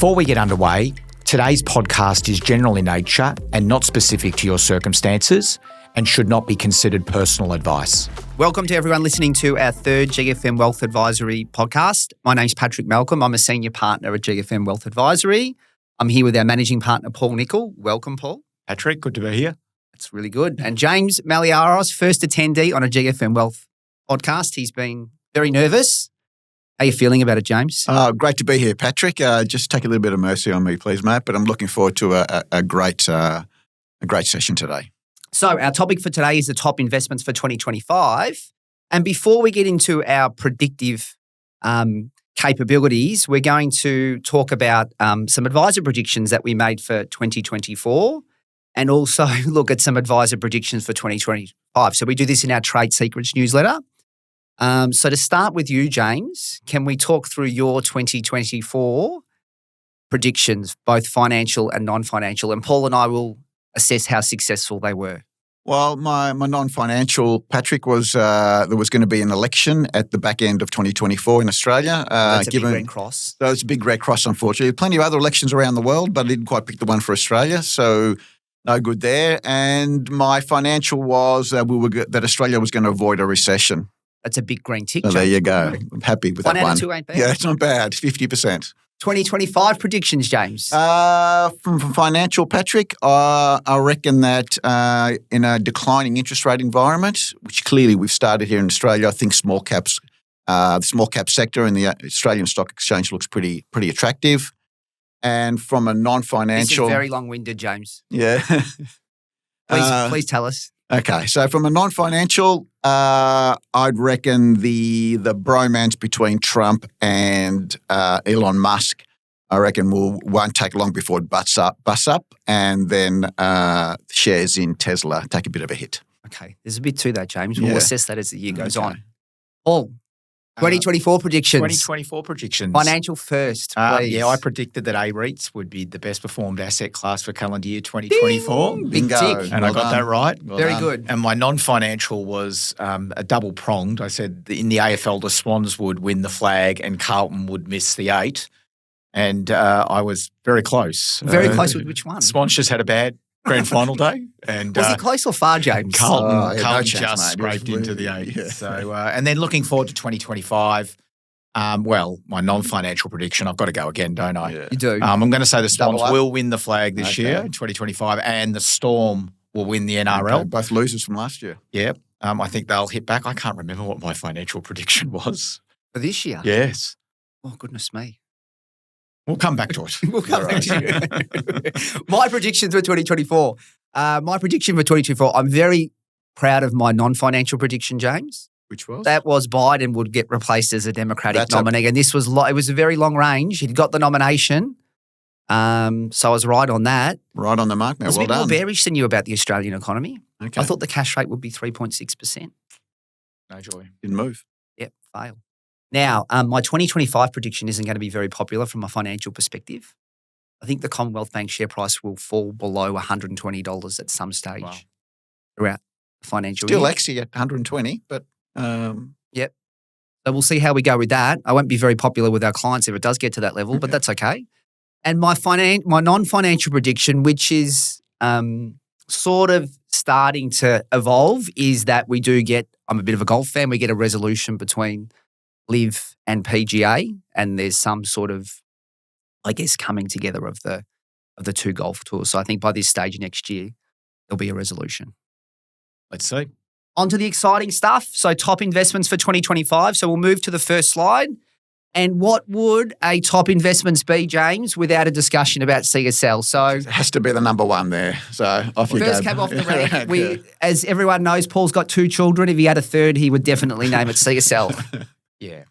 Before we get underway, today's podcast is general in nature and not specific to your circumstances and should not be considered personal advice. Welcome to everyone listening to our third GFM Wealth Advisory podcast. My name's Patrick Malcolm. I'm a senior partner at GFM Wealth Advisory. I'm here with our managing partner, Paul Nicol. Welcome, Paul. Patrick, good to be here. That's really good. And James Malliaros, first attendee on a GFM Wealth podcast. He's been very nervous. How are you feeling about it, James? Great to be here, Patrick. Just take a little bit of mercy on me, please, mate. But I'm looking forward to a great session today. So our topic for today is the top investments for 2025. And before we get into our predictive capabilities, we're going to talk about some advisor predictions that we made for 2024 and also look at some advisor predictions for 2025. So we do this in our Trade Secrets newsletter. So to start with you, James, can we talk through your 2024 predictions, both financial and non-financial? And Paul and I will assess how successful they were. Well, my non-financial, Patrick, was there was going to be an election at the back end of 2024 in Australia. That's a big red cross. So it's a big red cross, unfortunately. Plenty of other elections around the world, but I didn't quite pick the one for Australia. So no good there. And my financial was that Australia was going to avoid a recession. That's a big green tick. So there you go. I'm happy with that one. 1 out of 2 ain't bad. Yeah, it's not bad. 50%. 2025 predictions, James. From financial, Patrick, I reckon that in a declining interest rate environment, which clearly we've started here in Australia, I think the small cap sector in the Australian Stock Exchange looks pretty attractive. And from a non-financial, This is very long-winded, James. Yeah. Please tell us. Okay, so from a non-financial, I'd reckon the bromance between Trump and Elon Musk, I reckon won't take long before it busts up, and then shares in Tesla take a bit of a hit. Okay, there's a bit to that, James. We'll assess that as the year goes on. Paul, 2024 predictions. 2024 predictions. Financial first, please. Yeah, I predicted that A-REITs would be the best performed asset class for calendar year 2024. Big Bingo. tick. And I got that right. Very good. And my non-financial was a double-pronged. I said in the AFL, the Swans would win the flag and Carlton would miss the 8. And I was very close. Very close with which one? Swans just had a bad grand final day. And Was it close or far, James? Carlton no chance, just mate. scraped into the 8. Yeah. So, and then looking forward to 2025, my non-financial prediction, I've got to go again, don't I? Yeah. You do. I'm going to say the Swans Double up. will win the flag this year in 2025 and the Storm will win the NRL. Okay, both losers from last year. Yep. I think they'll hit back. I can't remember what my financial prediction was. For this year? Yes. Oh, goodness me. We'll come back to it. We'll come back to you. My predictions for 2024. My prediction for 2024, I'm very proud of my non-financial prediction, James. Which was? That was Biden would get replaced as a Democratic nominee. And this was it was a very long range. He'd got the nomination. So I was right on that. Right on the mark now. I was Well a bit more done. bearish than you about the Australian economy. Okay. I thought the cash rate would be 3.6%. No joy. Didn't move. Yep, fail. Now, my 2025 prediction isn't going to be very popular from a financial perspective. I think the Commonwealth Bank share price will fall below $120 at some stage throughout the financial Still year. actually at 120, but Yep. So we'll see how we go with that. I won't be very popular with our clients if it does get to that level, but that's okay. And my non-financial prediction, which is sort of starting to evolve, is that we do get, I'm a bit of a golf fan, we get a resolution between Live and PGA, and there's some sort of, I guess, coming together of the two golf tours. So I think by this stage next year, there'll be a resolution. Let's see. On to the exciting stuff. So top investments for 2025. So we'll move to the first slide. And what would a top investments be, James, without a discussion about CSL? So it has to be the number one there. So off you go. first cab off the rank. As everyone knows, Paul's got 2 children. If he had a third, he would definitely name it CSL. Yeah.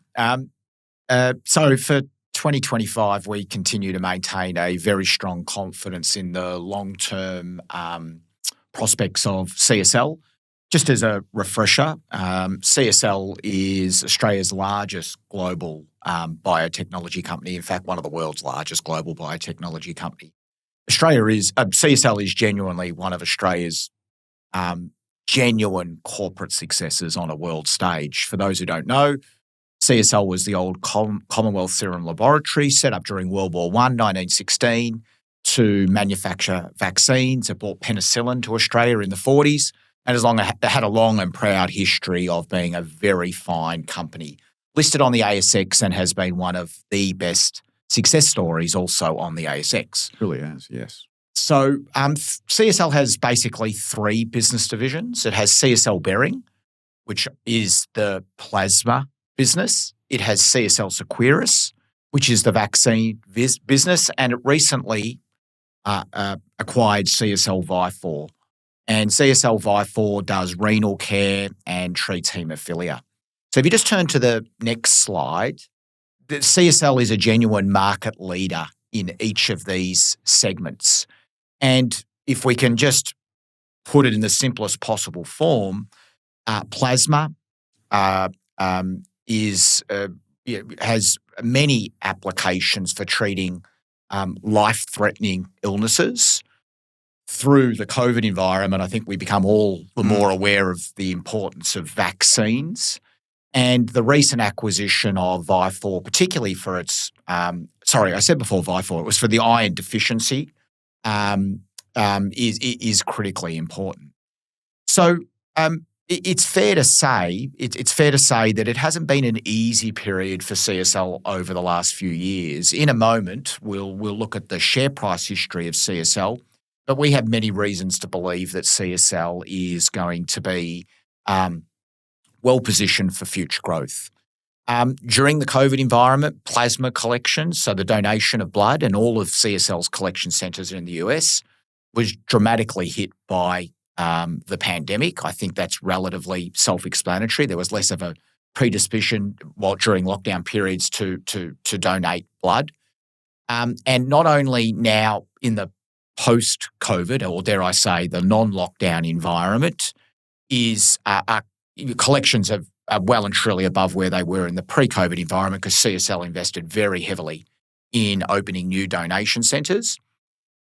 So for 2025, we continue to maintain a very strong confidence in the long-term prospects of CSL. Just as a refresher, CSL is Australia's largest global biotechnology company. In fact, one of the world's largest global biotechnology company. CSL is genuinely one of Australia's genuine corporate successes on a world stage. For those who don't know, CSL was the old Commonwealth Serum Laboratory set up during World War I, 1916, to manufacture vaccines. It brought penicillin to Australia in the 40s, and they had a long and proud history of being a very fine company. Listed on the ASX and has been one of the best success stories also on the ASX. Really has, yes. So CSL has basically 3 business divisions. It has CSL Behring, which is the plasma business. It has CSL Seqirus, which is the vaccine business, and it recently acquired CSL Vifor. And CSL Vifor does renal care and treats haemophilia. So if you just turn to the next slide, the CSL is a genuine market leader in each of these segments. And if we can just put it in the simplest possible form, plasma has many applications for treating life-threatening illnesses. Through the COVID environment, I think we become all the more aware of the importance of vaccines. And the recent acquisition of Vifor, particularly for its, I said before Vifor, it was for the iron deficiency, is critically important. So it's fair to say that it hasn't been an easy period for CSL over the last few years. In a moment, we'll look at the share price history of CSL, but we have many reasons to believe that CSL is going to be well positioned for future growth. During the COVID environment, plasma collections, so the donation of blood, and all of CSL's collection centres in the US was dramatically hit by the pandemic. I think that's relatively self-explanatory. There was less of a predisposition during lockdown periods to donate blood. And not only now in the post-COVID, or dare I say the non-lockdown environment, collections are well and truly above where they were in the pre-COVID environment because CSL invested very heavily in opening new donation centres.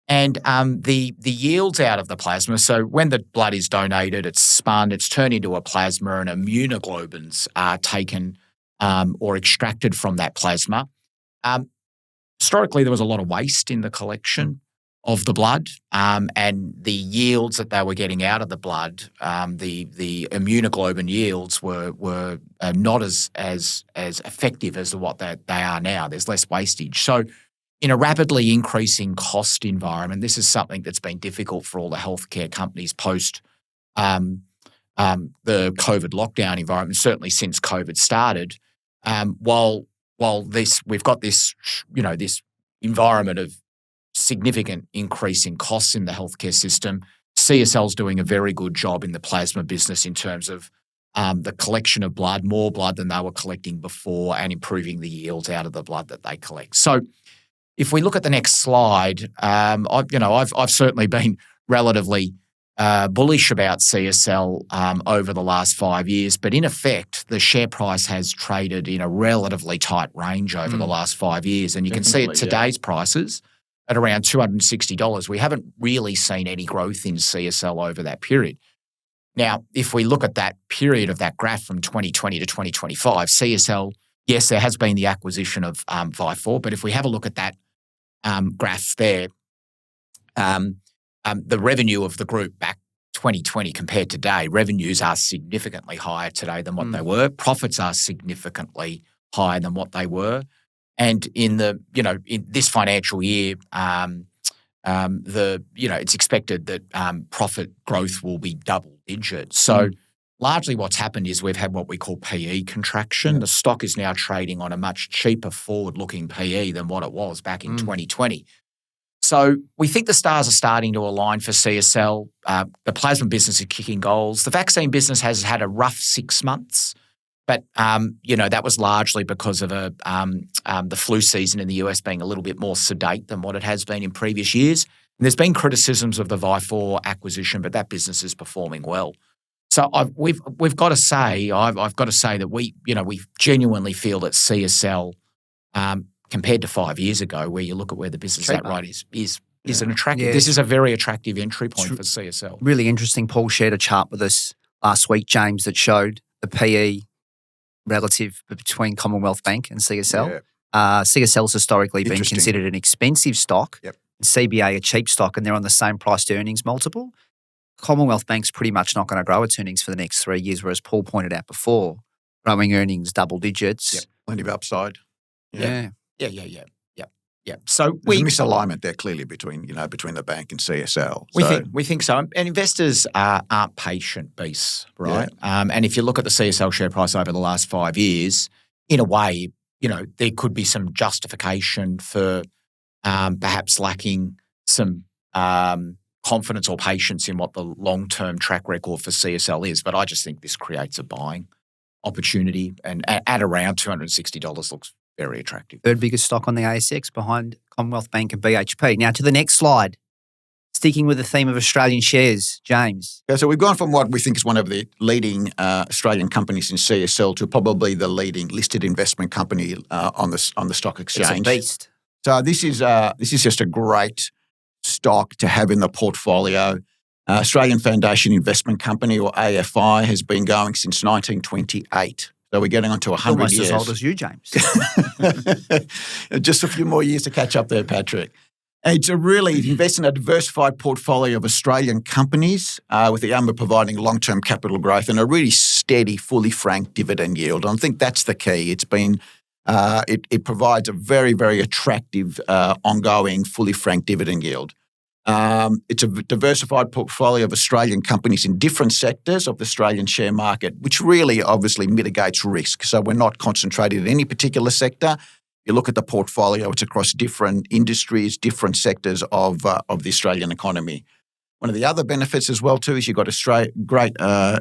And the yields out of the plasma, so when the blood is donated, it's spun, it's turned into a plasma, and immunoglobulins are taken or extracted from that plasma. Historically, there was a lot of waste in the collection of the blood, and the yields that they were getting out of the blood, the immunoglobulin yields were not as effective as what they are now. There's less wastage. So in a rapidly increasing cost environment, this is something that's been difficult for all the healthcare companies post the COVID lockdown environment, certainly since COVID started. While we've got this environment of significant increase in costs in the healthcare system, CSL's doing a very good job in the plasma business in terms of the collection of blood, more blood than they were collecting before, and improving the yields out of the blood that they collect. So if we look at the next slide, I've certainly been relatively bullish about CSL over the last 5 years, but in effect, the share price has traded in a relatively tight range over the last 5 years. And you can see at today's prices at around $260. We haven't really seen any growth in CSL over that period. Now, if we look at that period of that graph from 2020 to 2025, CSL, yes, there has been the acquisition of Vifor, but if we have a look at that graph there, the revenue of the group back 2020 compared to today, revenues are significantly higher today than what they were. Profits are significantly higher than what they were. And in this financial year, it's expected that profit growth will be double digit. So largely what's happened is we've had what we call PE contraction. The stock is now trading on a much cheaper forward-looking PE than what it was back in 2020. So we think the stars are starting to align for CSL. The plasma business is kicking goals. The vaccine business has had a rough 6 months, but that was largely because of the flu season in the US being a little bit more sedate than what it has been in previous years. And there's been criticisms of the Vifor acquisition, but that business is performing well. So we've got to say, I've got to say that we genuinely feel that CSL, compared to 5 years ago, where you look at where the business is at right, is an attractive. Yeah. This is a very attractive entry point for CSL. Really interesting. Paul shared a chart with us last week, James, that showed the PE relative between Commonwealth Bank and CSL. Yeah. CSL's historically been Interesting. considered an expensive stock. Yep. CBA a cheap stock, and they're on the same price to earnings multiple. Commonwealth Bank's pretty much not going to grow its earnings for the next 3 years, whereas Paul pointed out before, growing earnings double digits. Yep. Plenty of upside. Yeah. Yeah. So There's a misalignment there clearly between the bank and CSL. we think so. And investors aren't patient beasts, right? And if you look at the CSL share price over the last 5 years, in a way, there could be some justification for perhaps lacking some confidence or patience in what the long-term track record for CSL is. But I just think this creates a buying opportunity, and at around $260 looks very attractive. Third biggest stock on the ASX behind Commonwealth Bank and BHP. Now to the next slide. Sticking with the theme of Australian shares, James. Yeah, so we've gone from what we think is one of the leading Australian companies in CSL to probably the leading listed investment company on the stock exchange. It's a beast. So this is just a great stock to have in the portfolio. Australian Foundation Investment Company, or AFI, has been going since 1928. So we're getting on to 100 Almost years. as old as you, James. Just a few more years to catch up there, Patrick. And it invests in a diversified portfolio of Australian companies with the aim of providing long-term capital growth and a really steady, fully franked dividend yield. And I think that's the key. It's been it provides a very, very attractive ongoing, fully franked dividend yield. It's a diversified portfolio of Australian companies in different sectors of the Australian share market, which really obviously mitigates risk. So we're not concentrated in any particular sector. You look at the portfolio, it's across different industries, different sectors of the Australian economy. One of the other benefits as well too is you've got a great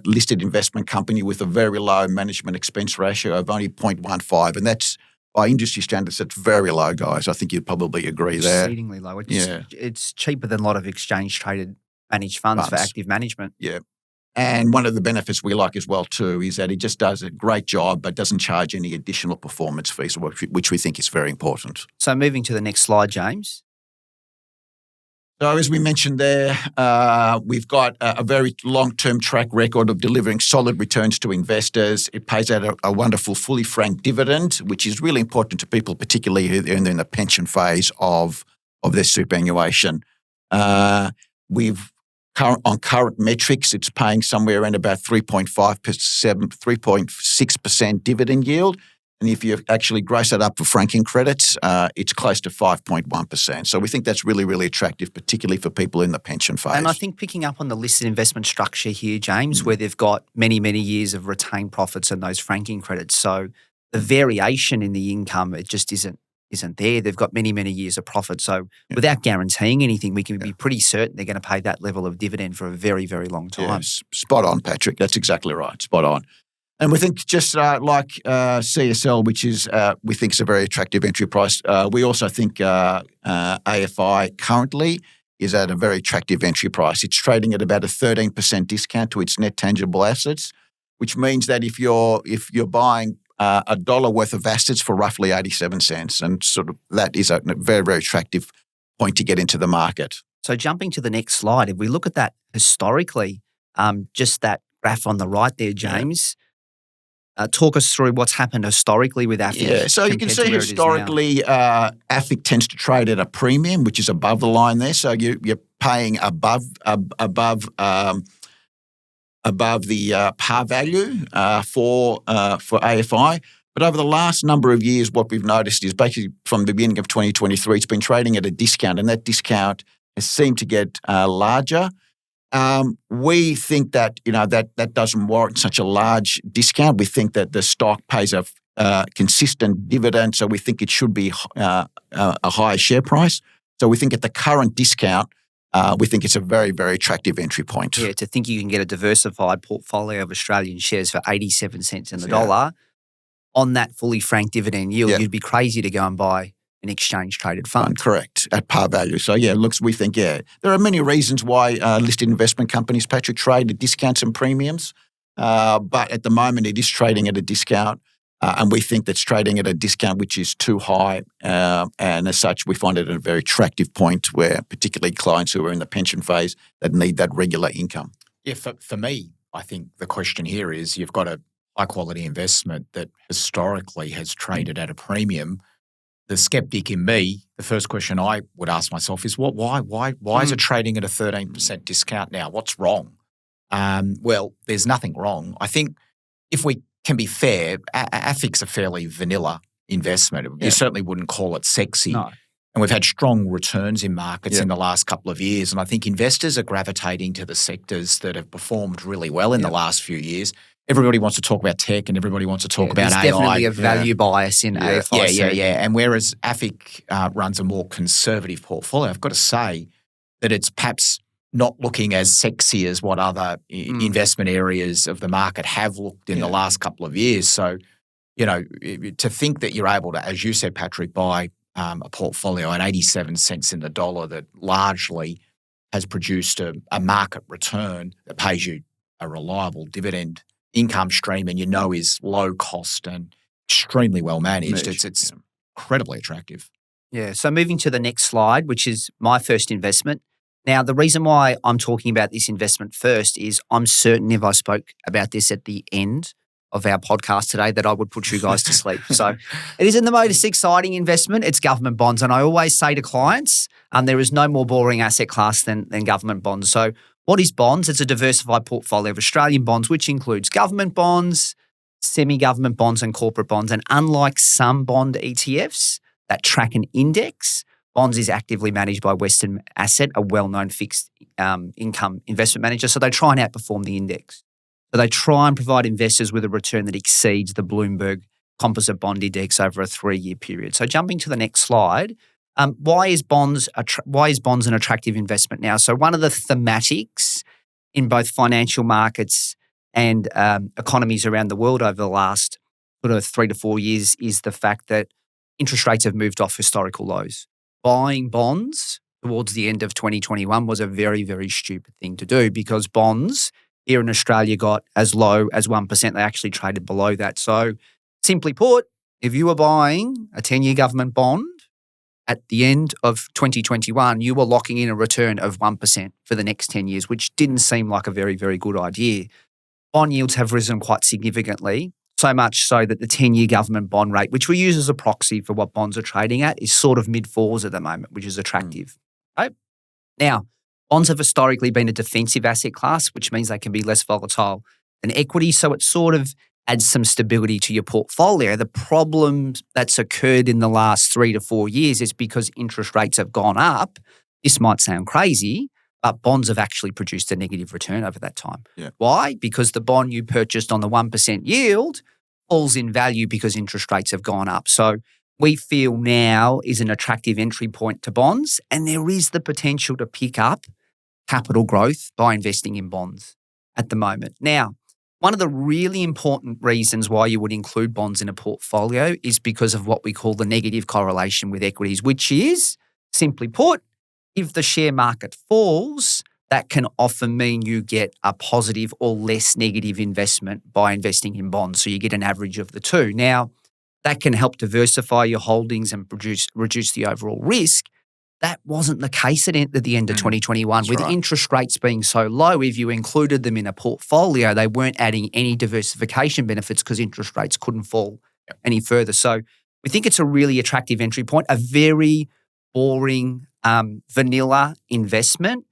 listed investment company with a very low management expense ratio of only 0.15, and that's by industry standards, that's very low, guys. I think you'd probably agree there. Exceedingly low. It's cheaper than a lot of exchange-traded managed funds for active management. Yeah. And one of the benefits we like as well too is that it just does a great job but doesn't charge any additional performance fees, which we think is very important. So moving to the next slide, James. So as we mentioned there, we've got a very long-term track record of delivering solid returns to investors. It pays out a wonderful fully franked dividend, which is really important to people, particularly who are in the pension phase of their superannuation. On current metrics, it's paying somewhere around about 3.6% dividend yield. And if you actually gross that up for franking credits, it's close to 5.1%. So we think that's really, really attractive, particularly for people in the pension phase. And I think picking up on the listed investment structure here, James, where they've got many, many years of retained profits and those franking credits. So the variation in the income, it just isn't there. They've got many, many years of profit. So without guaranteeing anything, we can be pretty certain they're going to pay that level of dividend for a very, very long time. Yes, spot on, Patrick. That's exactly right. Spot on. And we think just like CSL, which is we think is a very attractive entry price, we also think AFI currently is at a very attractive entry price. It's trading at about a 13% discount to its net tangible assets, which means that if you're buying $1 worth of assets for roughly 87 cents, and sort of that is a very, very attractive point to get into the market. So jumping to the next slide, if we look at that historically, just that graph on the right there, James. Talk us through what's happened historically with AFIC. Yeah, so you can see historically AFIC tends to trade at a premium, which is above the line there. So you're paying above the par value for AFI. But over the last number of years, what we've noticed is basically from the beginning of 2023, it's been trading at a discount, and that discount has seemed to get larger. We think that that doesn't warrant such a large discount. We think that the stock pays a consistent dividend, so we think it should be a higher share price. So we think at the current discount, we think it's a very, very attractive entry point. Yeah, to think you can get a diversified portfolio of Australian shares for 87 cents in the dollar on that fully franked dividend yield, you'd be crazy to go and buy an exchange-traded fund. Correct, at par value. So, we think, there are many reasons why listed investment companies, Patrick, trade at discounts and premiums. But at the moment, it is trading at a discount. And we think that's trading at a discount which is too high. And as such, we find it a very attractive point where particularly clients who are in the pension phase that need that regular income. Yeah, for me, I think the question here is you've got a high-quality investment that historically has traded at a premium, the skeptic in me, the first question I would ask myself is, why is it trading at a 13% discount now? What's wrong? Well, there's nothing wrong. I think if we can be fair, AFIC's a fairly vanilla investment. You certainly wouldn't call it sexy. No. And we've had strong returns in markets in the last couple of years. And I think investors are gravitating to the sectors that have performed really well in the last few years. Everybody wants to talk about tech and everybody wants to talk about AI. There's definitely a value bias in AFI. Yeah. And whereas AFIC runs a more conservative portfolio, I've got to say that it's perhaps not looking as sexy as what other investment areas of the market have looked in the last couple of years. So, to think that you're able to, as you said, Patrick, buy a portfolio at 87 cents in the dollar that largely has produced a market return that pays you a reliable dividend income stream and is low cost and extremely well managed. It's incredibly attractive. Yeah. So moving to the next slide, which is my first investment. Now, the reason why I'm talking about this investment first is I'm certain if I spoke about this at the end of our podcast today that I would put you guys to sleep. So it isn't the most exciting investment. It's government bonds. And I always say to clients, there is no more boring asset class than government bonds. So what is bonds? It's a diversified portfolio of Australian bonds, which includes government bonds, semi-government bonds and corporate bonds. And unlike some bond ETFs that track an index, bonds is actively managed by Western Asset, a well-known fixed income investment manager. So they try and outperform the index. So they try and provide investors with a return that exceeds the Bloomberg Composite Bond Index over a 3-year period. So jumping to the next slide, why is bonds an attractive investment now? So one of the thematics in both financial markets and economies around the world over the last sort of 3 to 4 years is the fact that interest rates have moved off historical lows. Buying bonds towards the end of 2021 was a very, very stupid thing to do because bonds here in Australia got as low as 1%. They actually traded below that. So simply put, if you were buying a 10-year government bond at the end of 2021, you were locking in a return of 1% for the next 10 years, which didn't seem like a very, very good idea. Bond yields have risen quite significantly, so much so that the 10-year government bond rate, which we use as a proxy for what bonds are trading at, is sort of mid-fours at the moment, which is attractive. Right? Now, bonds have historically been a defensive asset class, which means they can be less volatile than equity. So it sort of adds some stability to your portfolio. The problem that's occurred in the last 3 to 4 years is because interest rates have gone up. This might sound crazy, but bonds have actually produced a negative return over that time. Yeah. Why? Because the bond you purchased on the 1% yield falls in value because interest rates have gone up. So we feel now is an attractive entry point to bonds, and there is the potential to pick up capital growth by investing in bonds at the moment. Now, one of the really important reasons why you would include bonds in a portfolio is because of what we call the negative correlation with equities, which is, simply put, if the share market falls, that can often mean you get a positive or less negative investment by investing in bonds. So you get an average of the two. Now, that can help diversify your holdings and reduce the overall risk. That wasn't the case at the end of 2021. With interest rates being so low, if you included them in a portfolio, they weren't adding any diversification benefits because interest rates couldn't fall any further. So we think it's a really attractive entry point, a very boring vanilla investment.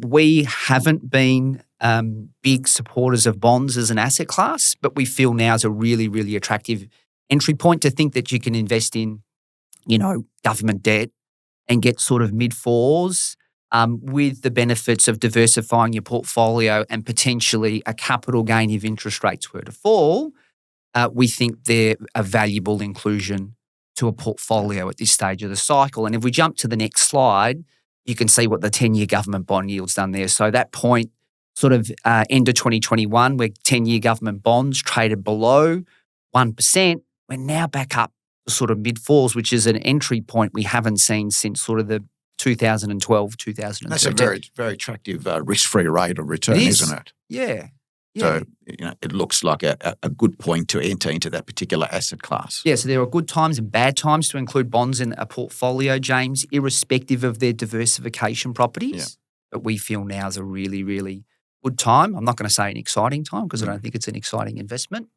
We haven't been big supporters of bonds as an asset class, but we feel now is a really, really attractive entry point to think that you can invest in, government debt and get sort of mid-fours with the benefits of diversifying your portfolio and potentially a capital gain if interest rates were to fall. We think they're a valuable inclusion to a portfolio at this stage of the cycle. And if we jump to the next slide, you can see what the 10-year government bond yield's done there. So that point, sort of end of 2021, where 10-year government bonds traded below 1%, we're now back up to sort of mid-fours, which is an entry point we haven't seen since sort of the 2012, 2013. That's a very, very attractive risk-free rate of return, isn't it? Yeah. So, it looks like a good point to enter into that particular asset class. Yeah, so there are good times and bad times to include bonds in a portfolio, James, irrespective of their diversification properties. Yeah. But we feel now is a really, really good time. I'm not going to say an exciting time because I don't think it's an exciting investment.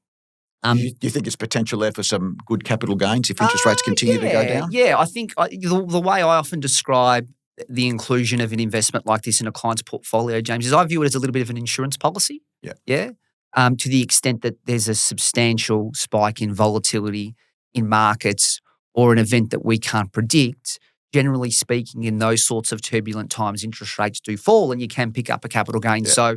Do you think there's potential there for some good capital gains if interest rates continue to go down? Yeah, I think the way I often describe the inclusion of an investment like this in a client's portfolio, James, is I view it as a little bit of an insurance policy. Yeah. Yeah. To the extent that there's a substantial spike in volatility in markets or an event that we can't predict, generally speaking, in those sorts of turbulent times, interest rates do fall and you can pick up a capital gain. Yeah. So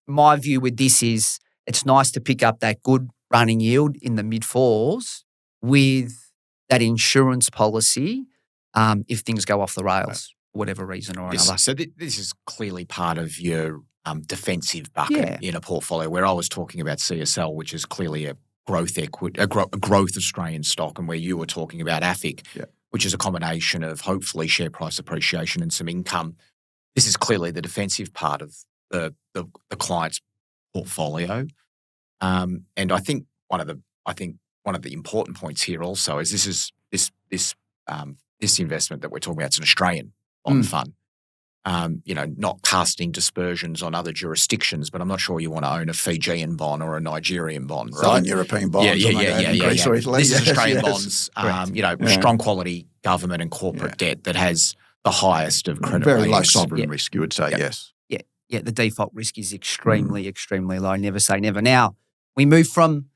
my view with this is it's nice to pick up that good running yield in the mid-fours with that insurance policy if things go off the rails for whatever reason or another. So this is clearly part of your defensive bucket in a portfolio where I was talking about CSL, which is clearly a growth equity, a growth Australian stock, and where you were talking about AFIC, which is a combination of hopefully share price appreciation and some income. This is clearly the defensive part of the client's portfolio. And I think one of the important points here also is this investment that we're talking about is an Australian bond fund. Not casting dispersions on other jurisdictions, but I'm not sure you want to own a Fijian bond or a Nigerian bond, right? Southern European bonds. Greece recently. This is Australian bonds. Strong quality government and corporate debt that has the highest of credit Very ratings. low sovereign risk, you would say, yes. Yeah, the default risk is extremely, extremely low. Never say never. Now, we move from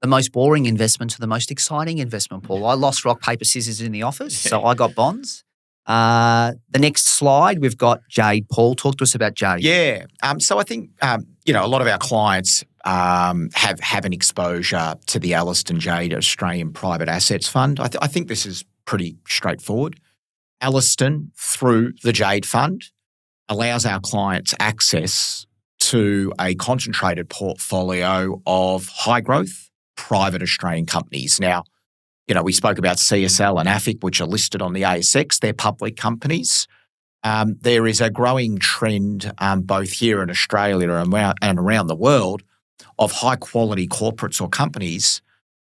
the most boring investment to the most exciting investment, Paul. I lost rock, paper, scissors in the office, so I got bonds. The next slide, we've got Jade. Paul, talk to us about Jade. Yeah. So I think, a lot of our clients have an exposure to the Alliston Jade Australian Private Assets Fund. I think this is pretty straightforward. Alliston, through the Jade Fund, allows our clients access to a concentrated portfolio of high growth private Australian companies. Now, we spoke about CSL and AFIC, which are listed on the ASX. They're public companies. There is a growing trend both here in Australia and around the world of high-quality corporates or companies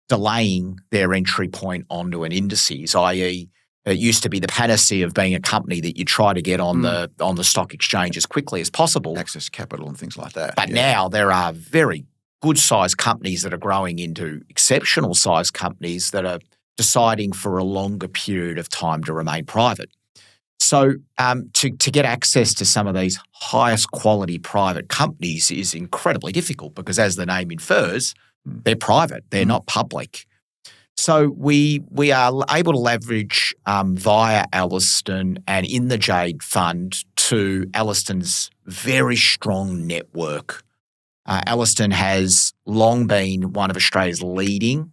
delaying their entry point onto an indices, i.e., it used to be the panacea of being a company that you try to get on the stock exchange as quickly as possible. Access capital and things like that. But now there are very good-sized companies that are growing into exceptional-sized companies that are deciding for a longer period of time to remain private. So to get access to some of these highest quality private companies is incredibly difficult because, as the name infers, they're private. They're not public. So we are able to leverage via Alliston and in the Jade Fund to Alliston's very strong network. Alliston has long been one of Australia's leading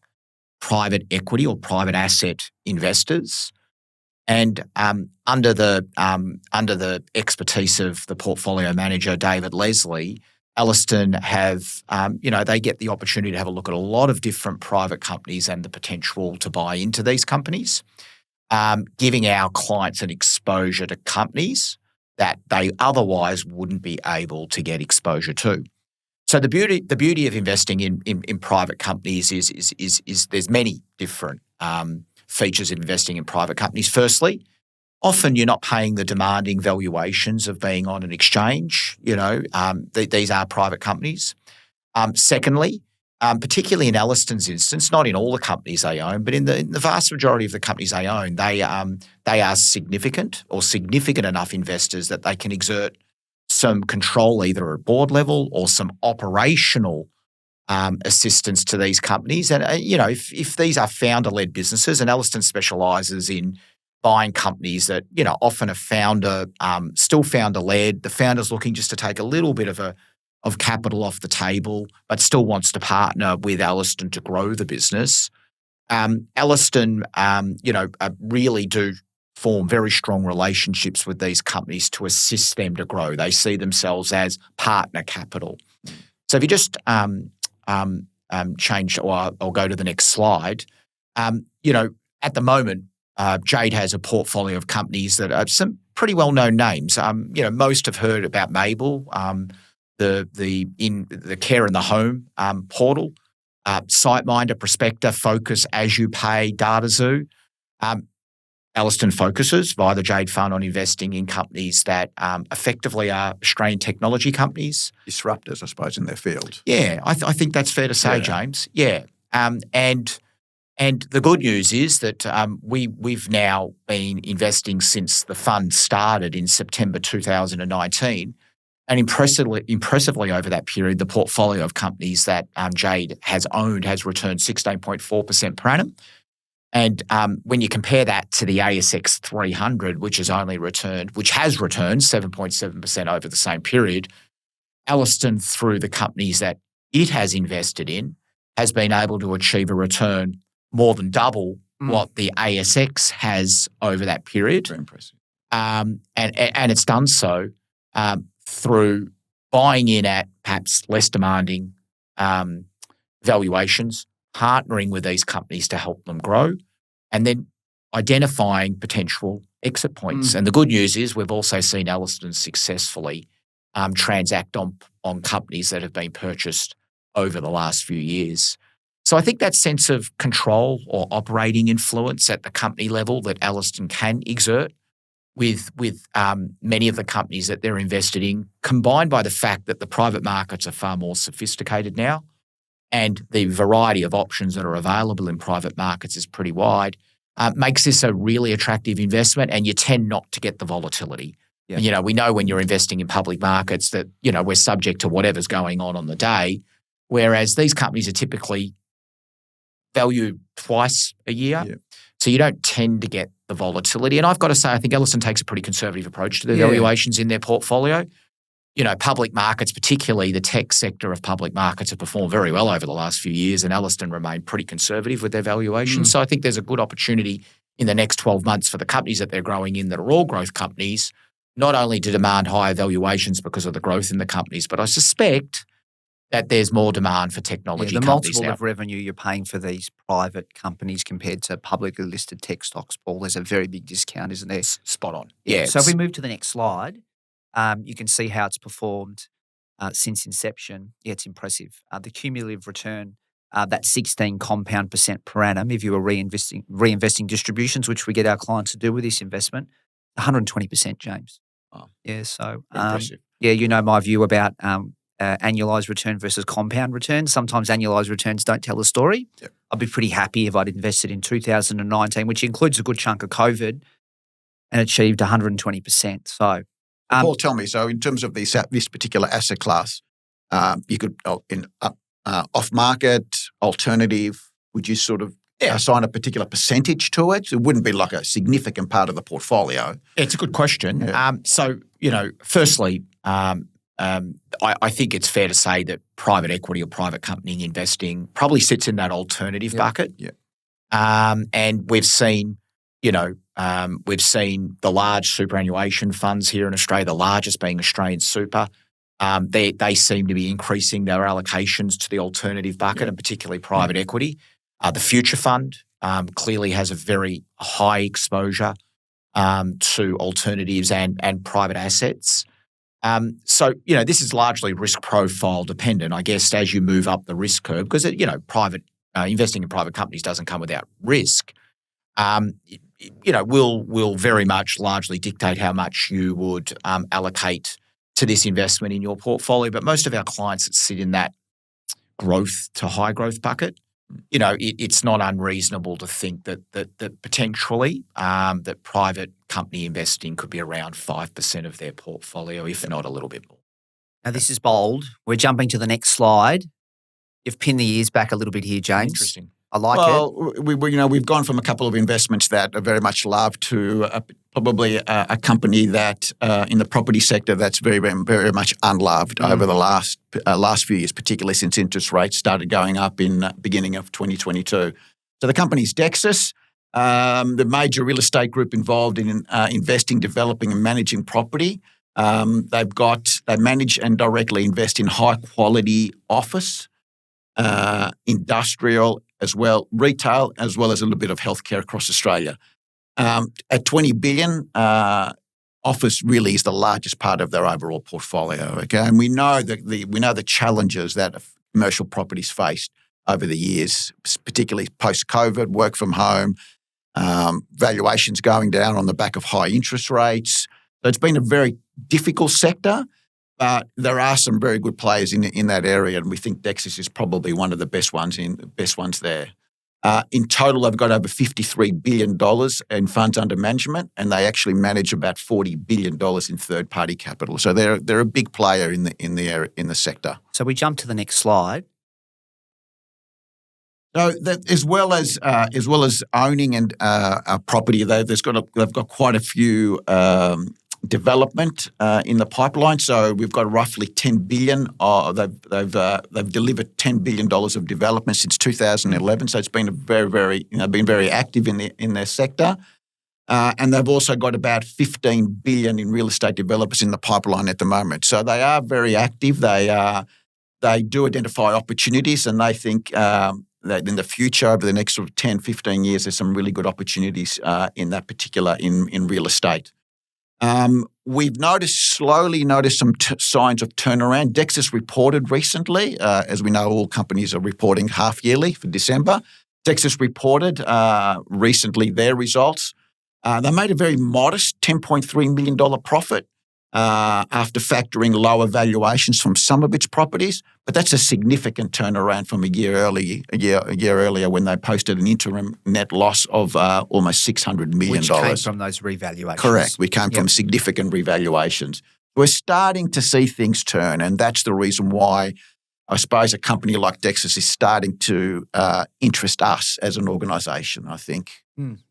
private equity or private asset investors. And under the expertise of the portfolio manager, David Leslie, Alliston have, they get the opportunity to have a look at a lot of different private companies and the potential to buy into these companies, giving our clients an exposure to companies that they otherwise wouldn't be able to get exposure to. So the beauty of investing in private companies is there's many different features of investing in private companies. Firstly, often you're not paying the demanding valuations of being on an exchange. These are private companies. Secondly, particularly in Alliston's instance, not in all the companies they own, but in the vast majority of the companies they own, they are significant enough investors that they can exert some control either at board level or some operational assistance to these companies. And, if these are founder-led businesses, and Alliston specialises in buying companies that, often are still founder-led, the founder's looking just to take a little bit of capital off the table, but still wants to partner with Alliston to grow the business. Alliston, really do form very strong relationships with these companies to assist them to grow. They see themselves as partner capital. So if you just change, or I'll go to the next slide, at the moment, Jade has a portfolio of companies that are some pretty well-known names. Most have heard about Mabel, the Care in the Home portal, SiteMinder, Prospector, Focus, As You Pay, DataZoo. Ellerston focuses via the Jade Fund on investing in companies that effectively are Australian technology companies. Disruptors, I suppose, in their field. Yeah, I think that's fair to say, James. Yeah. And the good news is that we've now been investing since the fund started in September 2019. And impressively over that period, the portfolio of companies that Jade has owned has returned 16.4% per annum. And when you compare that to the ASX 300, which has returned 7.7% over the same period, Ellerston, through the companies that it has invested in, has been able to achieve a return more than double what the ASX has over that period. Very impressive. And it's done so through buying in at perhaps less demanding valuations, partnering with these companies to help them grow, and then identifying potential exit points. And the good news is we've also seen Ellerston successfully transact on companies that have been purchased over the last few years. So I think that sense of control or operating influence at the company level that Ellerston can exert with many of the companies that they're invested in, combined by the fact that the private markets are far more sophisticated now, and the variety of options that are available in private markets is pretty wide, makes this a really attractive investment, and you tend not to get the volatility. Yeah. We know when you're investing in public markets that, we're subject to whatever's going on the day, whereas these companies are typically valued twice a year. Yeah. So you don't tend to get the volatility. And I've got to say, I think Ellerston takes a pretty conservative approach to the valuations in their portfolio. Public markets, particularly the tech sector of public markets, have performed very well over the last few years, and Ellerston remained pretty conservative with their valuations. So I think there's a good opportunity in the next 12 months for the companies that they're growing in that are all growth companies, not only to demand higher valuations because of the growth in the companies, but I suspect that there's more demand for technology the companies multiple now. of revenue you're paying for these private companies compared to publicly listed tech stocks, Paul, there's a very big discount, isn't there? Spot on. Yeah. So if we move to the next slide, you can see how it's performed since inception. Yeah, it's impressive. The cumulative return, that 16 compound % per annum, if you were reinvesting distributions, which we get our clients to do with this investment, 120%, James. Wow. Yeah, so impressive. my view about annualized return versus compound return. Sometimes annualized returns don't tell the story. Yep. I'd be pretty happy if I'd invested in 2019, which includes a good chunk of COVID, and achieved 120%. So, Paul, tell me, so in terms of this particular asset class, you could, off-market, alternative, would you sort of assign a particular percentage to it? It wouldn't be like a significant part of the portfolio. It's a good question. Yeah. Firstly, I think it's fair to say that private equity or private company investing probably sits in that alternative bucket. Yeah. And we've seen the large superannuation funds here in Australia, the largest being Australian Super. They seem to be increasing their allocations to the alternative bucket, and particularly private equity. The Future Fund clearly has a very high exposure to alternatives and private assets. So this is largely risk profile dependent, I guess, as you move up the risk curve, because private investing in private companies doesn't come without risk. Will very much largely dictate how much you would allocate to this investment in your portfolio. But most of our clients that sit in that growth to high growth bucket, it's not unreasonable to think that potentially that private company investing could be around 5% of their portfolio, if not a little bit more. Now, this is bold. We're jumping to the next slide. You've pinned the ears back a little bit here, James. Interesting. I like it. We've gone from a couple of investments that are very much loved to probably a company that in the property sector that's very, very, very much unloved over the last few years, particularly since interest rates started going up in the beginning of 2022. So the company's Dexus, the major real estate group involved in investing, developing and managing property. They manage and directly invest in high quality office, industrial as well, retail, as well as a little bit of healthcare across Australia. At 20 billion, office really is the largest part of their overall portfolio. Okay, and we know the challenges that commercial properties faced over the years, particularly post-COVID, work from home, valuations going down on the back of high interest rates. So it's been a very difficult sector, but there are some very good players in that area, and we think Dexus is probably one of the best ones there. In total, they've got over $53 billion in funds under management, and they actually manage about $40 billion in third-party capital. So they're a big player in the sector. So we jump to the next slide. So that, as well as owning and a property, they've got quite a few development in the pipeline. So we've got roughly $10 billion. They've delivered $10 billion of development since 2011. So it's been been very active in their sector. And they've also got about $15 billion in real estate developers in the pipeline at the moment. So they are very active. They do identify opportunities, and they think that in the future, over the next sort of 10, 15 years, there's some really good opportunities in that particular in real estate. We've slowly noticed some signs of turnaround. Dexus reported recently, as we know, all companies are reporting half yearly for December. Dexus reported recently their results. They made a very modest $10.3 million profit after factoring lower valuations from some of its properties, but that's a significant turnaround from a year earlier when they posted an interim net loss of almost $600 million. Which came from those revaluations. Correct. We came from significant revaluations. We're starting to see things turn, and that's the reason why I suppose a company like Dexus is starting to interest us as an organisation, I think.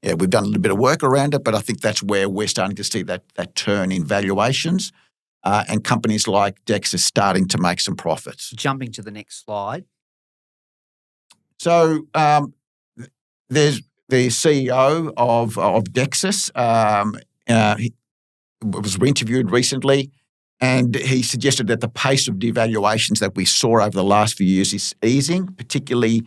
Yeah, we've done a little bit of work around it, but I think that's where we're starting to see that turn in valuations and companies like Dexus starting to make some profits. Jumping to the next slide. So there's the CEO of Dexus. He was interviewed recently, and he suggested that the pace of devaluations that we saw over the last few years is easing, particularly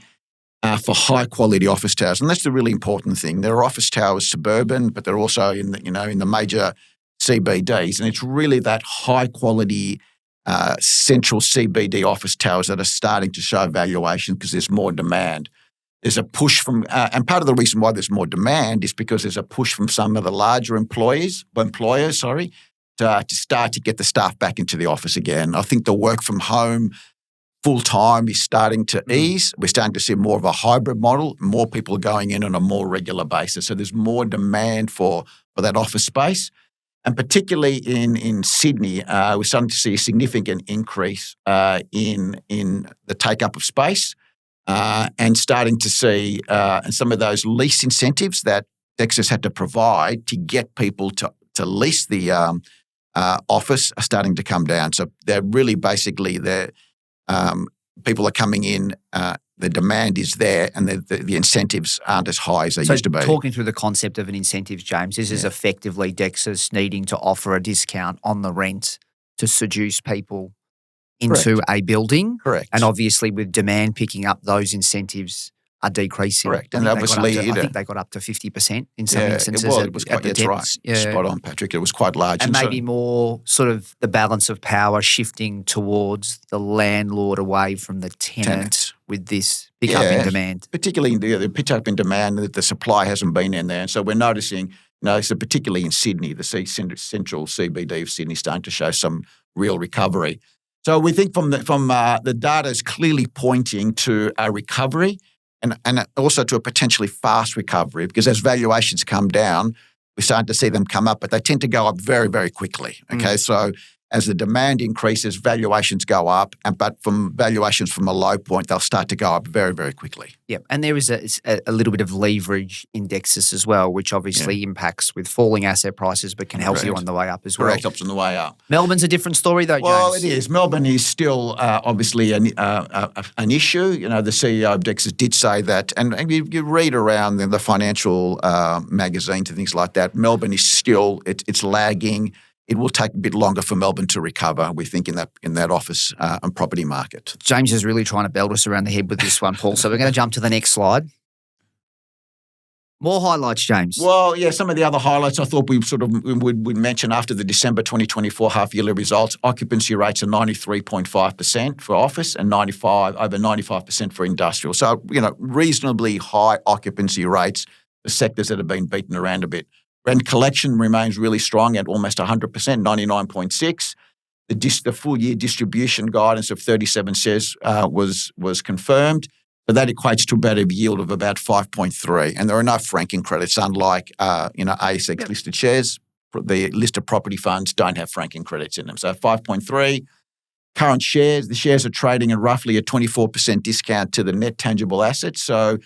for high-quality office towers. And that's the really important thing. There are office towers suburban, but they're also in the major CBDs. And it's really that high-quality central CBD office towers that are starting to show valuation because there's more demand. There's a push from, and part of the reason why there's more demand is because there's a push from some of the larger employers, to start to get the staff back into the office again. I think the work from home full-time is starting to ease. We're starting to see more of a hybrid model, more people going in on a more regular basis. So there's more demand for that office space. And particularly in Sydney, we're starting to see a significant increase in the take-up of space and starting to see and some of those lease incentives that Dexus had to provide to get people to lease the office are starting to come down. So they're really basically people are coming in, the demand is there, and the incentives aren't as high as they used to be. Talking through the concept of an incentive, James, this is effectively Dexus needing to offer a discount on the rent to seduce people into a building. Correct. And obviously with demand picking up, those incentives are decreasing. Correct. And obviously, I think they got up to 50% in some instances. It was quite, that's right. Yeah. Spot on, Patrick. It was quite large. And maybe more sort of the balance of power shifting towards the landlord away from the tenant with this pick-up in demand. Particularly the pick-up in demand, the supply hasn't been in there. And so we're noticing, so particularly in Sydney, the central CBD of Sydney starting to show some real recovery. So we think from the data is clearly pointing to a recovery, and also to a potentially fast recovery, because as valuations come down, we're starting to see them come up, but they tend to go up very, very quickly. Okay, so as the demand increases, valuations go up, but from valuations from a low point, they'll start to go up very, very quickly. Yeah, and there is a little bit of leverage in Dexus as well, which obviously impacts with falling asset prices, but can help you on the way up as well. Correct, helps on the way up. Melbourne's a different story though, James. Well, it is. Melbourne is still obviously an issue. The CEO of Dexus did say that, and you read around the financial magazines and things like that, Melbourne is still, it's lagging. It will take a bit longer for Melbourne to recover, we think, in that office and property market. James is really trying to belt us around the head with this one, Paul. So we're going to jump to the next slide. More highlights, James. Well, yeah, some of the other highlights I thought we would mention after the December 2024 half-yearly results. Occupancy rates are 93.5% for office and over 95% for industrial. So, reasonably high occupancy rates the sectors that have been beaten around a bit. Rent collection remains really strong at almost 100%, 99.6%. The full year distribution guidance of 37 cents was confirmed, but that equates to about a yield of about 5.3. And there are no franking credits, unlike ASX listed shares. The listed property funds don't have franking credits in them. So 5.3. Current shares, the shares are trading at roughly a 24% discount to the net tangible assets. So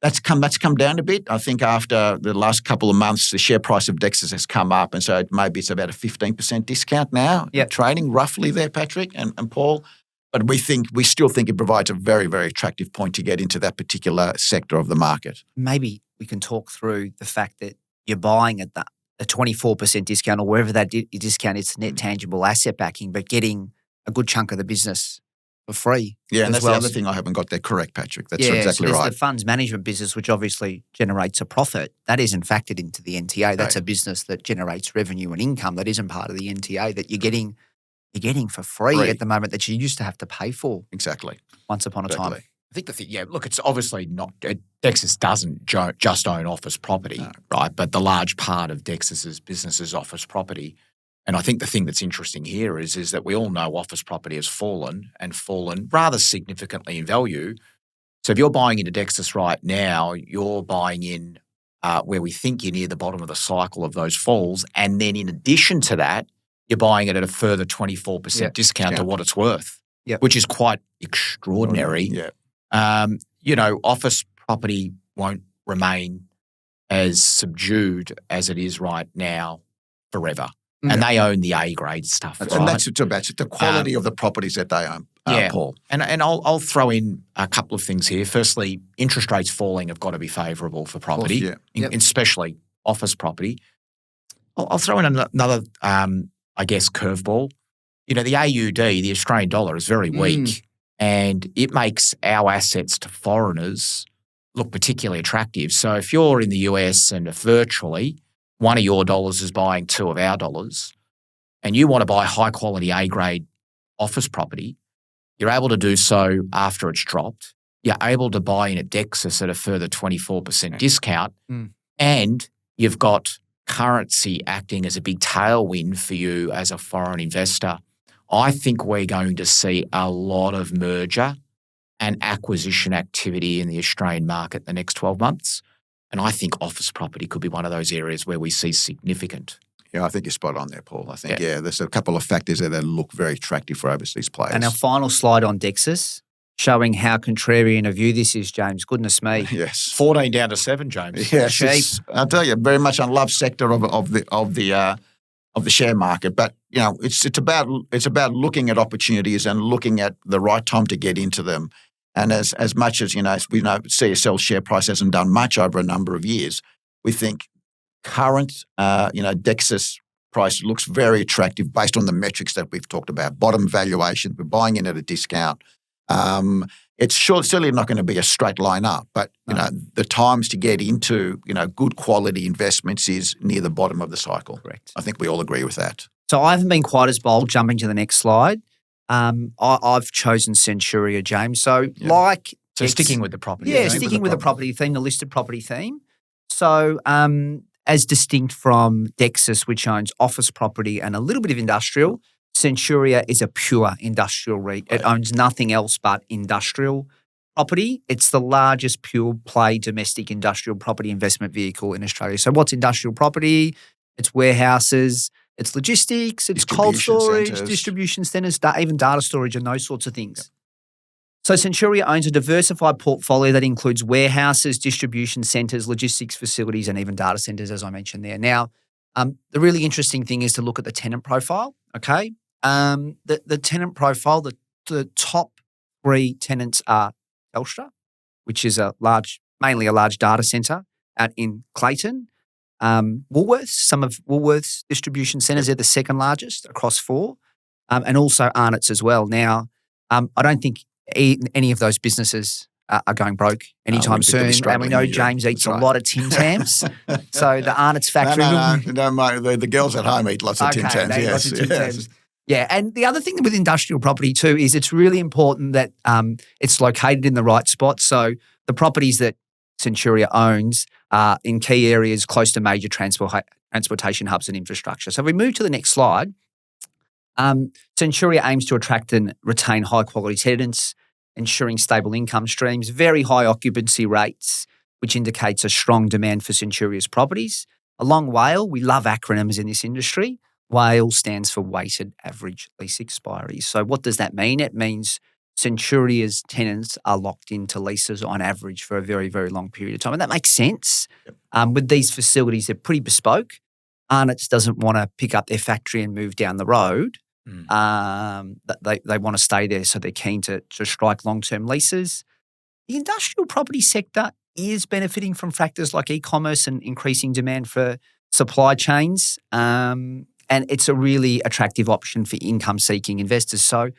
that's come down a bit. I think after the last couple of months, the share price of Dexus has come up, and so maybe it's about a 15% discount now. Trading roughly there, Patrick and Paul. But we still think it provides a very, very attractive point to get into that particular sector of the market. Maybe we can talk through the fact that you're buying at a 24% discount or wherever that discount is, net tangible asset backing, but getting a good chunk of the business for free. Yeah, and that's the other thing I haven't got there correct, Patrick. That's exactly so right. The funds management business, which obviously generates a profit, that isn't factored into the NTA. That's a business that generates revenue and income that isn't part of the NTA that you're getting for free at the moment that you used to have to pay for. Exactly. Once upon a time. I think the thing, look, it's obviously not, Dexus doesn't just own office property, right? But the large part of Dexus's business is office property. And I think the thing that's interesting here is that we all know office property has fallen rather significantly in value. So if you're buying into Dexus right now, you're buying in where we think you're near the bottom of the cycle of those falls. And then in addition to that, you're buying it at a further 24% discount to what it's worth, which is quite extraordinary. Office property won't remain as subdued as it is right now forever. And they own the A-grade stuff. And that's about the quality of the properties that they own, Paul. And I'll throw in a couple of things here. Firstly, interest rates falling have got to be favourable for property, especially office property. I'll throw in another, curveball. The AUD, the Australian dollar, is very weak, and it makes our assets to foreigners look particularly attractive. So if you're in the US and virtually one of your dollars is buying two of our dollars, and you want to buy high-quality A-grade office property, you're able to do so after it's dropped. You're able to buy in at Dexus at a further 24% discount, and you've got currency acting as a big tailwind for you as a foreign investor. I think we're going to see a lot of merger and acquisition activity in the Australian market the next 12 months. And I think office property could be one of those areas where we see significant. Yeah, I think you're spot on there, Paul. I think, there's a couple of factors there that look very attractive for overseas players. And our final slide on Dexus, showing how contrarian a view this is, James. Goodness me. Yes. 14 down to 7, James. Yes. I'll tell you, very much unloved sector of the share market. But, it's about looking at opportunities and looking at the right time to get into them. And as much as, as we know, CSL share price hasn't done much over a number of years, we think current, Dexus price looks very attractive based on the metrics that we've talked about. Bottom valuation, we're buying in at a discount. It's certainly not going to be a straight line up, but, the times to get into, good quality investments is near the bottom of the cycle. Correct. I think we all agree with that. So I haven't been quite as bold jumping to the next slide. I've chosen Centuria, James. So sticking with the property. Yeah, sticking with the property theme, the listed property theme. So as distinct from Dexus, which owns office property and a little bit of industrial, Centuria is a pure industrial REIT. It owns nothing else but industrial property. It's the largest pure play domestic industrial property investment vehicle in Australia. So what's industrial property? It's warehouses, it's logistics, it's cold storage, distribution centres, even data storage and those sorts of things. So Centuria owns a diversified portfolio that includes warehouses, distribution centres, logistics facilities, and even data centres, as I mentioned there. Now, the really interesting thing is to look at the tenant profile, okay? The tenant profile, the top three tenants are Telstra, which is mainly a large data centre out in Clayton. Woolworths, some of Woolworths distribution centres, they're the second largest across four, and also Arnott's as well. Now, I don't think any of those businesses are going broke anytime soon. And we know James eats a lot of Tim Tams. So the Arnott's factory. No, the girls at home eat lots of Tim Tams. Yes, lots of Tim Tams. Yeah, and the other thing with industrial property too is it's really important that it's located in the right spot. So the properties that Centuria owns are in key areas close to major transportation hubs and infrastructure. So if we move to the next slide, Centuria aims to attract and retain high-quality tenants, ensuring stable income streams, very high occupancy rates, which indicates a strong demand for Centuria's properties. A long WALE, we love acronyms in this industry. WALE stands for weighted average lease expiry. So what does that mean? It means Centuria's tenants are locked into leases on average for a very, very long period of time. And that makes sense. Yep. With these facilities, they're pretty bespoke. Arnott's doesn't want to pick up their factory and move down the road. They want to stay there, so they're keen to strike long-term leases. The industrial property sector is benefiting from factors like e-commerce and increasing demand for supply chains. And it's a really attractive option for income-seeking investors. So a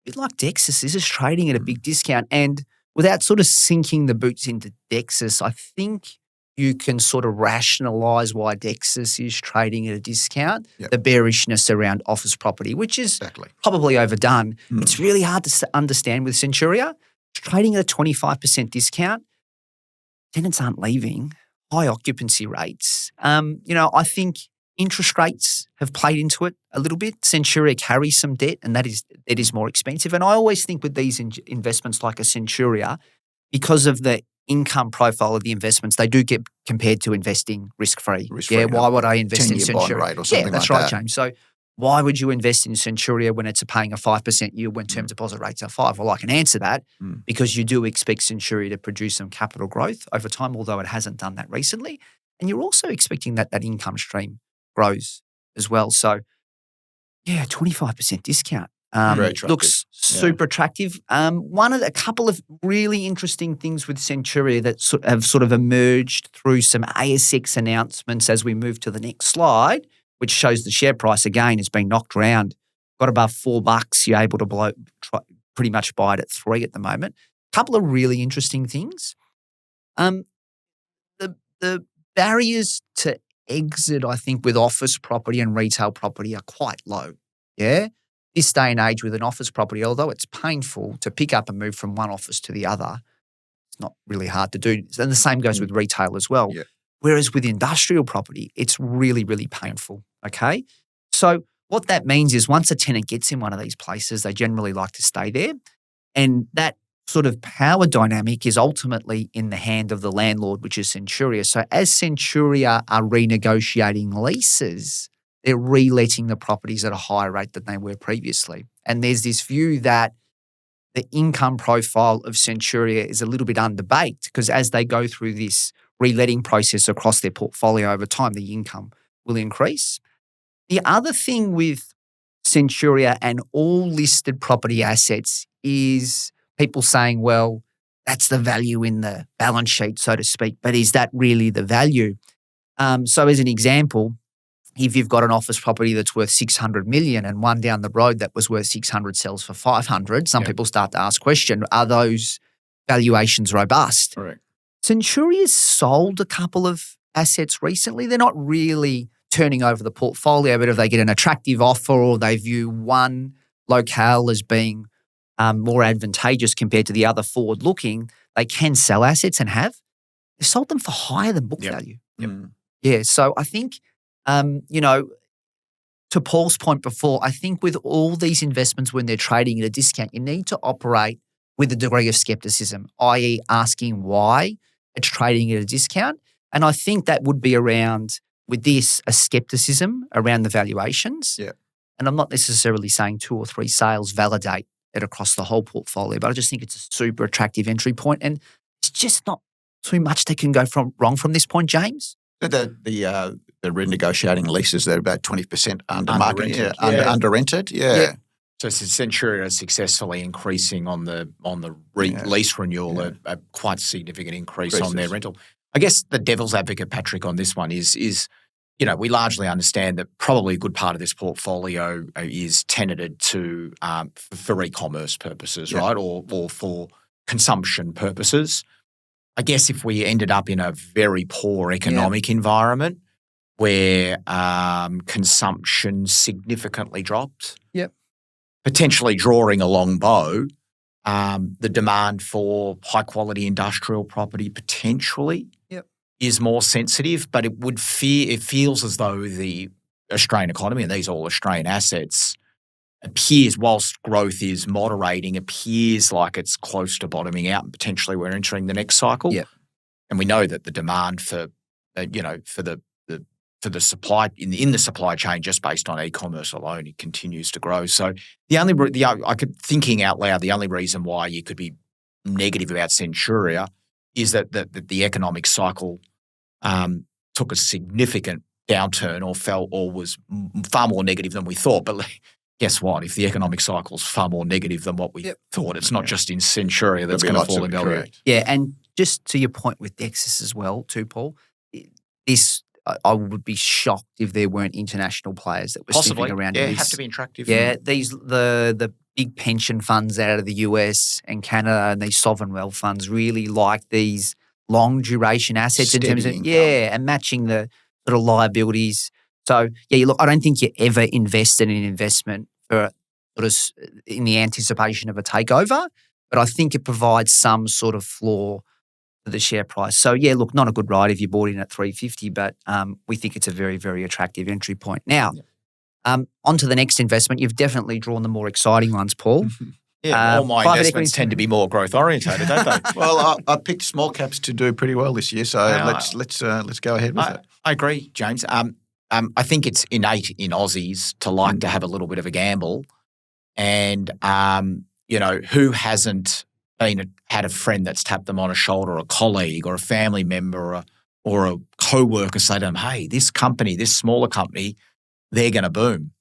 bit like Dexus, this is trading at a big discount. And without sort of sinking the boots into Dexus, I think you can sort of rationalise why Dexus is trading at a discount, the bearishness around office property, which is probably overdone. It's really hard to understand with Centuria. It's trading at a 25% discount. Tenants aren't leaving. High occupancy rates. I think interest rates have played into it a little bit. Centuria carries some debt, and it is more expensive. And I always think with these investments like a Centuria, because of the income profile of the investments, they do get compared to investing risk-free. Why would I invest in Centuria? Bond rate or something that's like right, that. James. So why would you invest in Centuria when it's paying a 5% yield when term deposit rates are 5%? Well, I can answer that because you do expect Centuria to produce some capital growth over time, although it hasn't done that recently. And you're also expecting that income stream grows as well. So, 25% discount. Looks super attractive. A couple of really interesting things with Centuria that have sort of emerged through some ASX announcements as we move to the next slide, which shows the share price again has been knocked around. Got above $4, you're able to pretty much buy it at $3 at the moment. A couple of really interesting things. The barriers to exit, I think, with office property and retail property are quite low. Yeah. This day and age with an office property, although it's painful to pick up and move from one office to the other, it's not really hard to do. And the same goes with retail as well. Yeah. Whereas with industrial property, it's really, really painful. Okay. So what that means is once a tenant gets in one of these places, they generally like to stay there. And that sort of power dynamic is ultimately in the hand of the landlord, which is Centuria. So as Centuria are renegotiating leases, they're reletting the properties at a higher rate than they were previously. And there's this view that the income profile of Centuria is a little bit underbaked because as they go through this reletting process across their portfolio over time, the income will increase. The other thing with Centuria and all listed property assets is people saying, well, that's the value in the balance sheet, so to speak, but is that really the value? So as an example, if you've got an office property that's worth 600 million and one down the road that was worth 600 sells for 500, some people start to ask question, are those valuations robust? Correct. Centuria's sold a couple of assets recently. They're not really turning over the portfolio, but if they get an attractive offer or they view one locale as being more advantageous compared to the other forward-looking, they can sell assets and have. They've sold them for higher than book value. Yeah, so I think, to Paul's point before, I think with all these investments when they're trading at a discount, you need to operate with a degree of skepticism, i.e. asking why it's trading at a discount. And I think that would be around, with this, a skepticism around the valuations. Yeah. And I'm not necessarily saying 2 or 3 sales validate it across the whole portfolio, but I just think it's a super attractive entry point. And it's just not too much that can go wrong from this point, James. The renegotiating leases, they're about 20% under market, Under-rented. under rented. Yeah. So Centuria is successfully increasing on the lease renewal a quite significant increase on their rental. I guess the devil's advocate, Patrick, on this one is we largely understand that probably a good part of this portfolio is tenanted to for e-commerce purposes, right, or for consumption purposes. I guess if we ended up in a very poor economic environment where consumption significantly dropped, potentially drawing a long bow, the demand for high-quality industrial property potentially is more sensitive, but it feels as though the Australian economy, and these are all Australian assets, appears, whilst growth is moderating, appears like it's close to bottoming out and potentially we're entering the next cycle. Yep. And we know that the demand for the supply in the supply chain, just based on e-commerce alone, it continues to grow. So thinking out loud, the only reason why you could be negative about Centuria is that the economic cycle took a significant downturn or fell or was far more negative than we thought. But guess what? If the economic cycle is far more negative than what we thought, it's not just in Centuria that's going to fall in value. Yeah, and just to your point with Dexus as well too, Paul, I would be shocked if there weren't international players that were sniffing around. Yeah, have to be attractive. Yeah, the big pension funds out of the US and Canada and these sovereign wealth funds really like these long duration assets in terms of and matching the sort of liabilities. So look, I don't think you ever invest in an investment for sort of in the anticipation of a takeover, but I think it provides some sort of floor for the share price. So look, not a good ride if you bought in at $3.50, but we think it's a very, very attractive entry point. Now, on to the next investment. You've definitely drawn the more exciting ones, Paul. All my investments tend to be more growth orientated, don't they? Well, I picked small caps to do pretty well this year, so let's go ahead with it. I agree, James. I think it's innate in Aussies to like to have a little bit of a gamble, and who hasn't had a friend that's tapped them on a shoulder, or a colleague, or a family member, or a co-worker say to them, "Hey, this company, this smaller company, they're going to boom."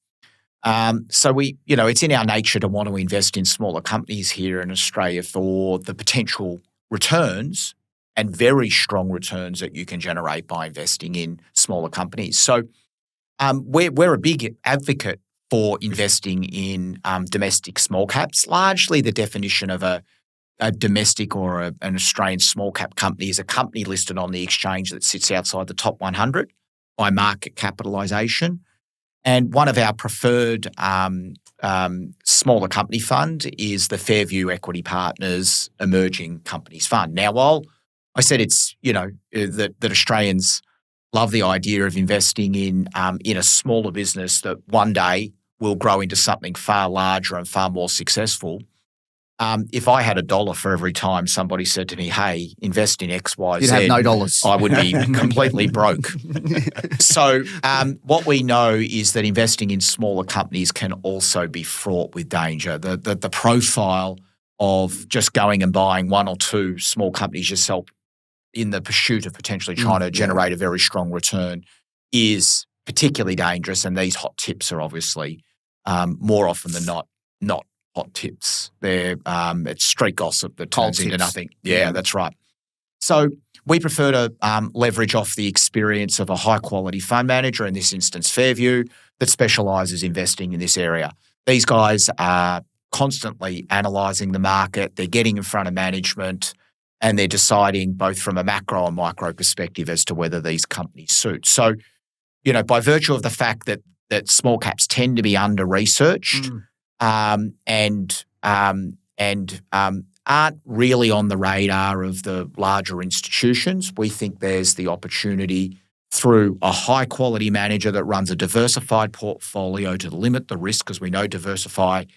So it's in our nature to want to invest in smaller companies here in Australia for the potential returns and very strong returns that you can generate by investing in smaller companies. So we're a big advocate for investing in domestic small caps. Largely, the definition of a domestic or an Australian small cap company is a company listed on the exchange that sits outside the top 100 by market capitalisation. And one of our preferred smaller company fund is the Fairview Equity Partners Emerging Companies Fund. Now, while I said it's that Australians love the idea of investing in a smaller business that one day will grow into something far larger and far more successful. If I had $1 for every time somebody said to me, "Hey, invest in X, Y, Z," you'd have no dollars. I would be completely broke. So what we know is that investing in smaller companies can also be fraught with danger. The profile of just going and buying one or two small companies yourself in the pursuit of potentially trying to generate a very strong return is particularly dangerous. And these hot tips are obviously more often than not hot tips. They're it's street gossip that turns into nothing. Yeah, that's right. So we prefer to leverage off the experience of a high-quality fund manager, in this instance Fairview, that specialises investing in this area. These guys are constantly analysing the market. They're getting in front of management, and they're deciding both from a macro and micro perspective as to whether these companies suit. So, by virtue of the fact that small caps tend to be under-researched, and aren't really on the radar of the larger institutions, we think there's the opportunity through a high-quality manager that runs a diversified portfolio to limit the risk, because we know diversifying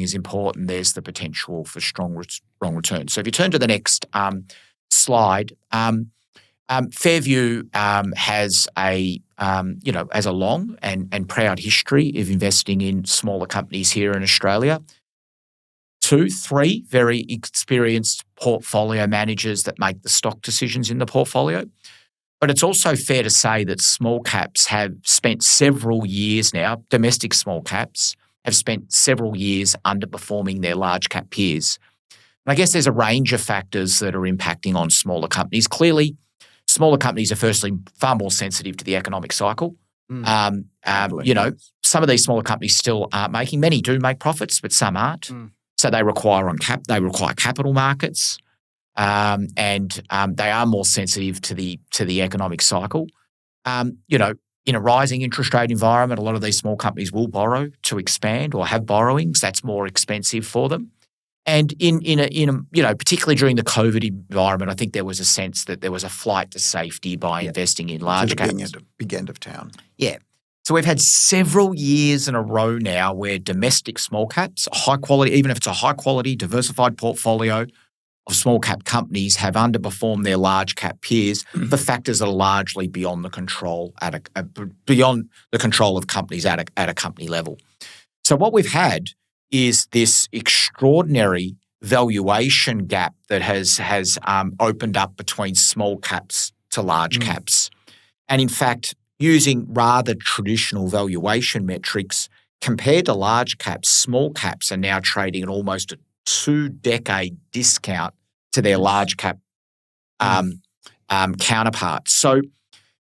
is important. There's the potential for strong returns. So if you turn to the next slide, Fairview has a long and proud history of investing in smaller companies here in Australia. 2-3 very experienced portfolio managers that make the stock decisions in the portfolio. But it's also fair to say that small caps have spent several years now, domestic small caps have spent several years underperforming their large cap peers. And I guess there's a range of factors that are impacting on smaller companies. Clearly, smaller companies are firstly far more sensitive to the economic cycle. Some of these smaller companies still aren't making. Many do make profits, but some aren't. So they require capital markets, and they are more sensitive to the economic cycle. In a rising interest rate environment, a lot of these small companies will borrow to expand or have borrowings. That's more expensive for them. And in a particularly during the COVID environment, I think there was a sense that there was a flight to safety by investing in large caps. Big end of town. Yeah. So we've had several years in a row now where domestic small caps, high quality, even if it's a high quality diversified portfolio of small cap companies, have underperformed their large cap peers for factors that are largely beyond the control of companies at a company level. So what we've had is this extraordinary valuation gap that has opened up between small caps to large caps. And in fact, using rather traditional valuation metrics, compared to large caps, small caps are now trading at almost a 2-decade discount to their large cap counterparts. So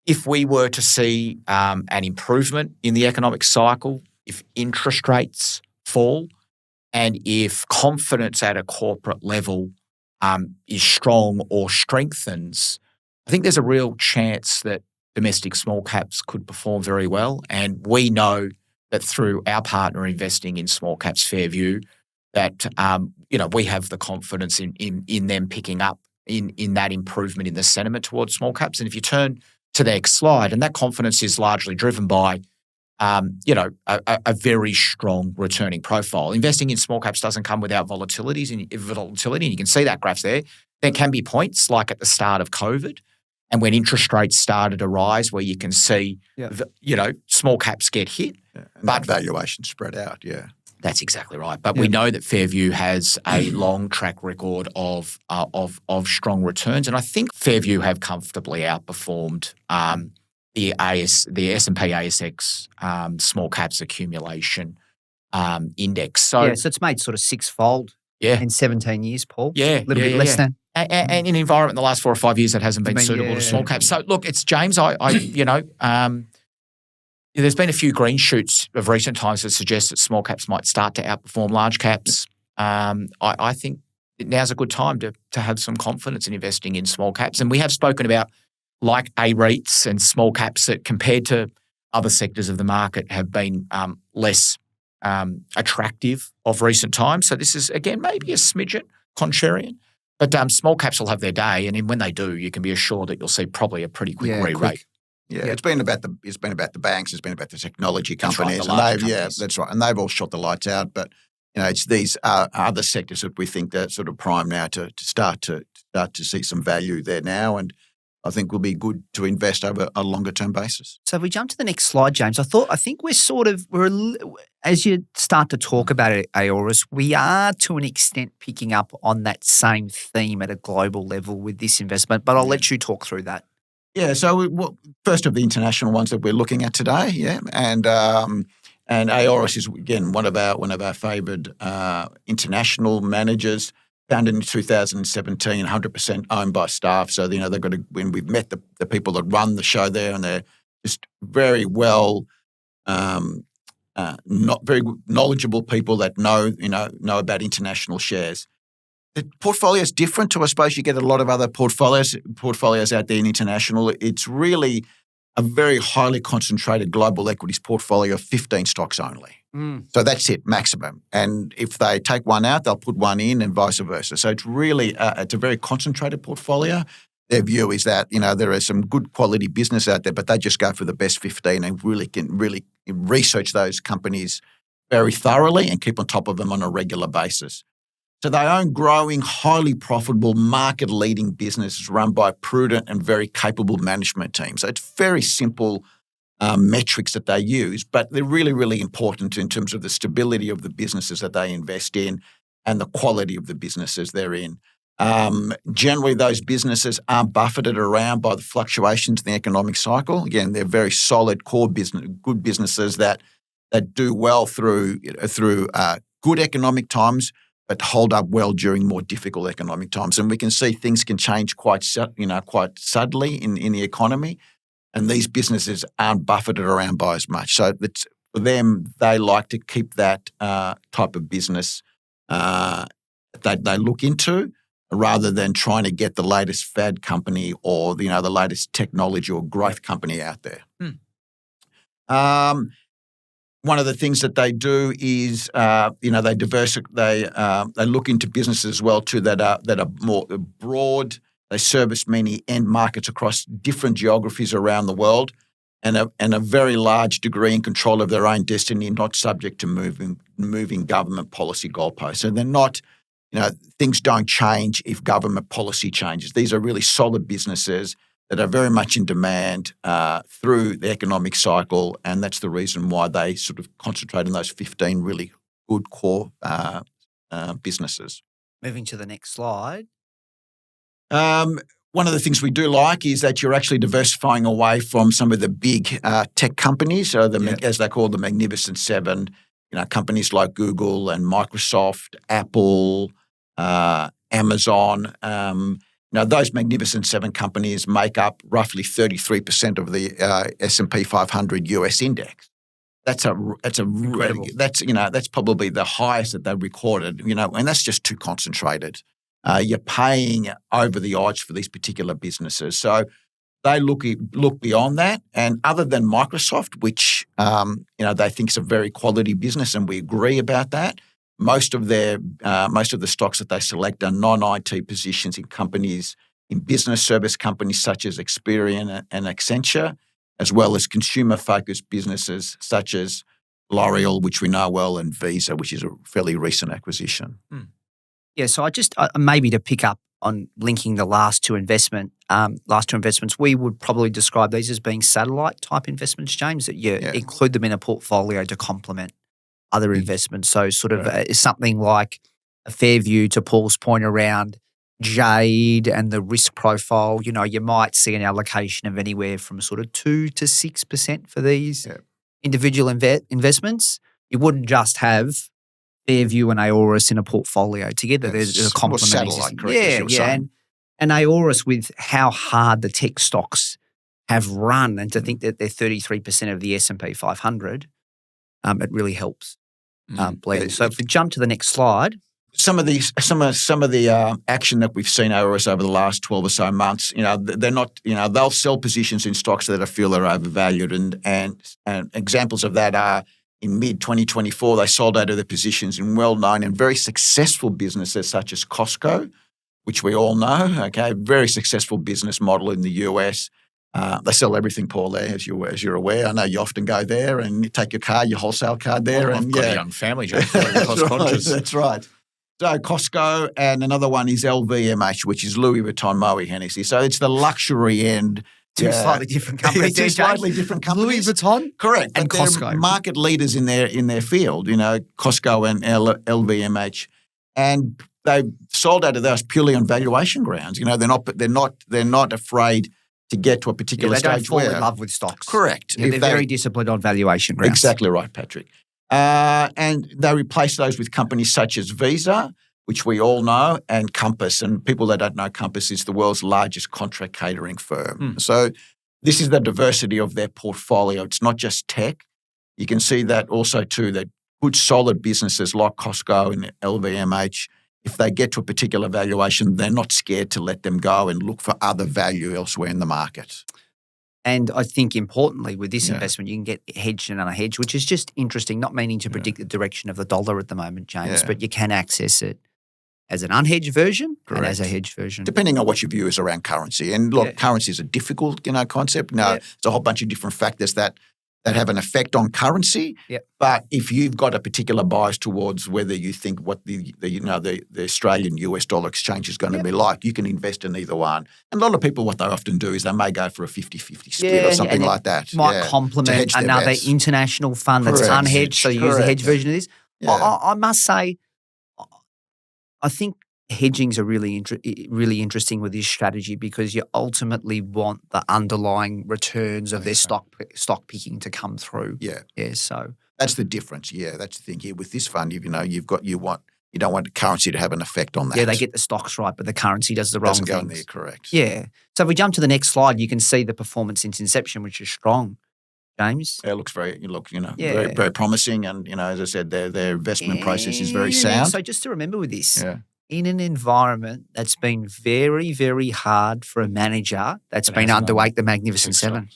if we were to see an improvement in the economic cycle, if interest rates fall, and if confidence at a corporate level is strong or strengthens, I think there's a real chance that domestic small caps could perform very well. And we know that through our partner investing in small caps, Fairview, that we have the confidence in them picking up in that improvement in the sentiment towards small caps. And if you turn to the next slide, and that confidence is largely driven by a very strong returning profile. Investing in small caps doesn't come without volatility, and you can see that graph there. There can be points like at the start of COVID, and when interest rates started to rise, where you can see, small caps get hit. Yeah, but valuation spread out, yeah. That's exactly right. But we know that Fairview has a long track record of strong returns, and I think Fairview have comfortably outperformed the S&P ASX small caps accumulation index. So it's made sort of sixfold in 17 years, Paul. Yeah. A little bit less than. And in an environment in the last 4 or 5 years that hasn't been suitable to small caps. So look, it's James. There's been a few green shoots of recent times that suggest that small caps might start to outperform large caps. I think now's a good time to have some confidence in investing in small caps. And we have spoken about like A-REITs and small caps that compared to other sectors of the market have been less attractive of recent times. So this is, again, maybe a smidgen contrarian. But small caps will have their day, and when they do, you can be assured that you'll see probably a pretty quick re-rate. Yeah, it's been about the banks, it's been about the technology companies, that's right, and they've all shot the lights out. But it's these other sectors that we think that sort of prime now to start to see some value there now, and I think will be good to invest over a longer term basis. So if we jump to the next slide, James, I think as you start to talk about it, Aorus, we are to an extent picking up on that same theme at a global level with this investment, but I'll let you talk through that. Yeah, so first of the international ones that we're looking at today, and Aorus is again one of our favoured international managers. Founded in 2017, 100% owned by staff. So they've got when we've met the people that run the show there, and they're just very well, not very knowledgeable people that know about international shares. The portfolio is different to, I suppose, you get a lot of other portfolios out there in international. It's really a very highly concentrated global equities portfolio of 15 stocks only. So that's it, maximum. And if they take one out, they'll put one in and vice versa. So it's really it's a very concentrated portfolio. Their view is that, there are some good quality business out there, but they just go for the best 15 and can really research those companies very thoroughly and keep on top of them on a regular basis. So they own growing, highly profitable, market-leading businesses run by prudent and very capable management teams. So it's very simple metrics that they use, but they're really, really important in terms of the stability of the businesses that they invest in and the quality of the businesses they're in. Generally, those businesses aren't buffeted around by the fluctuations in the economic cycle. Again, they're very solid core business, good businesses that do well through good economic times, but hold up well during more difficult economic times. And we can see things can change quite subtly in the economy. And these businesses aren't buffeted around by as much. So for them, they like to keep that type of business that they look into rather than trying to get the latest fad company or the latest technology or growth company out there. one of the things that they do is, they look into businesses as well too that are more broad. They service many end markets across different geographies around the world, and a very large degree in control of their own destiny, not subject to moving government policy goalposts. So they're not, things don't change if government policy changes. These are really solid businesses that are very much in demand through the economic cycle, and that's the reason why they sort of concentrate on those 15 really good core businesses. Moving to the next slide. One of the things we do like is that you're actually diversifying away from some of the big tech companies, as they call the Magnificent Seven. Companies like Google and Microsoft, Apple, Amazon. Those Magnificent Seven companies make up roughly 33% of the S&P 500 US index. That's Incredible. That's probably the highest that they've recorded. And that's just too concentrated. You're paying over the odds for these particular businesses, so they look beyond that. And other than Microsoft, which they think is a very quality business, and we agree about that. Most of the stocks that they select are non-IT positions in companies, in business service companies such as Experian and Accenture, as well as consumer-focused businesses such as L'Oreal, which we know well, and Visa, which is a fairly recent acquisition. Yeah, so I just maybe to pick up on linking the last two investments, we would probably describe these as being satellite type investments, James, that you include them in a portfolio to complement other investments. So sort of something like a Fairview, to Paul's point around Jade and the risk profile. You might see an allocation of anywhere from sort of 2 to 6% for these individual investments. You wouldn't just have Fairview and Aorus in a portfolio together. There's a complementing system. And Aorus, with how hard the tech stocks have run, and to think that they're 33% of the S&P 500, it really helps blend. So if we jump to the next slide. Some of the action that we've seen Aorus over the last 12 or so months, they're not, they'll sell positions in stocks that they feel are overvalued, and examples of that are in mid-2024, they sold out of their positions in well-known and very successful businesses such as Costco, which we all know, very successful business model in the US. They sell everything, Paul, there, as you're aware. I know you often go there and you take your wholesale card there. I've got a young family, James. That's right. So Costco, and another one is LVMH, which is Louis Vuitton Moet Hennessy. So it's the luxury end. Two slightly different companies. Two slightly different companies. Louis Vuitton, correct, and Costco, market leaders in their field. Costco and LVMH, and they sold out of those purely on valuation grounds. They're not afraid to get to a particular they stage don't fall in love with stocks. Correct. They're very disciplined on valuation grounds. Exactly right, Patrick. And they replace those with companies such as Visa, which we all know, and Compass. And people that don't know, Compass is the world's largest contract catering firm. So this is the diversity of their portfolio. It's not just tech. You can see that also too, that good solid businesses like Costco and LVMH, if they get to a particular valuation, they're not scared to let them go and look for other value elsewhere in the market. And I think importantly with this investment, you can get hedged and unhedged, which is just interesting, not meaning to predict the direction of the dollar at the moment, James, but you can access it as an unhedged version and as a hedged version. Depending on what your view is around currency. And look, currency is a difficult, concept. There's a whole bunch of different factors that have an effect on currency. But if you've got a particular bias towards whether you think what the Australian US dollar exchange is going to be like, you can invest in either one. And a lot of people, what they often do is they may go for a 50-50 split or something like that. Might complement another international fund that's unhedged, so you use the hedged version of this. I must say, I think hedging's a really interesting with this strategy, because you ultimately want the underlying returns of their stock picking to come through. So that's the difference. That's the thing here with this fund. You don't want the currency to have an effect on that. Yeah, they get the stocks right, but the currency does the wrong things. Doesn't go in there, correct. Yeah. So if we jump to the next slide, you can see the performance since inception, which is strong. James? It looks very, very, very promising. And, as I said, their investment process is very sound. So just to remember with this, in an environment that's been very, very hard for a manager that's been underweight the Magnificent Seven.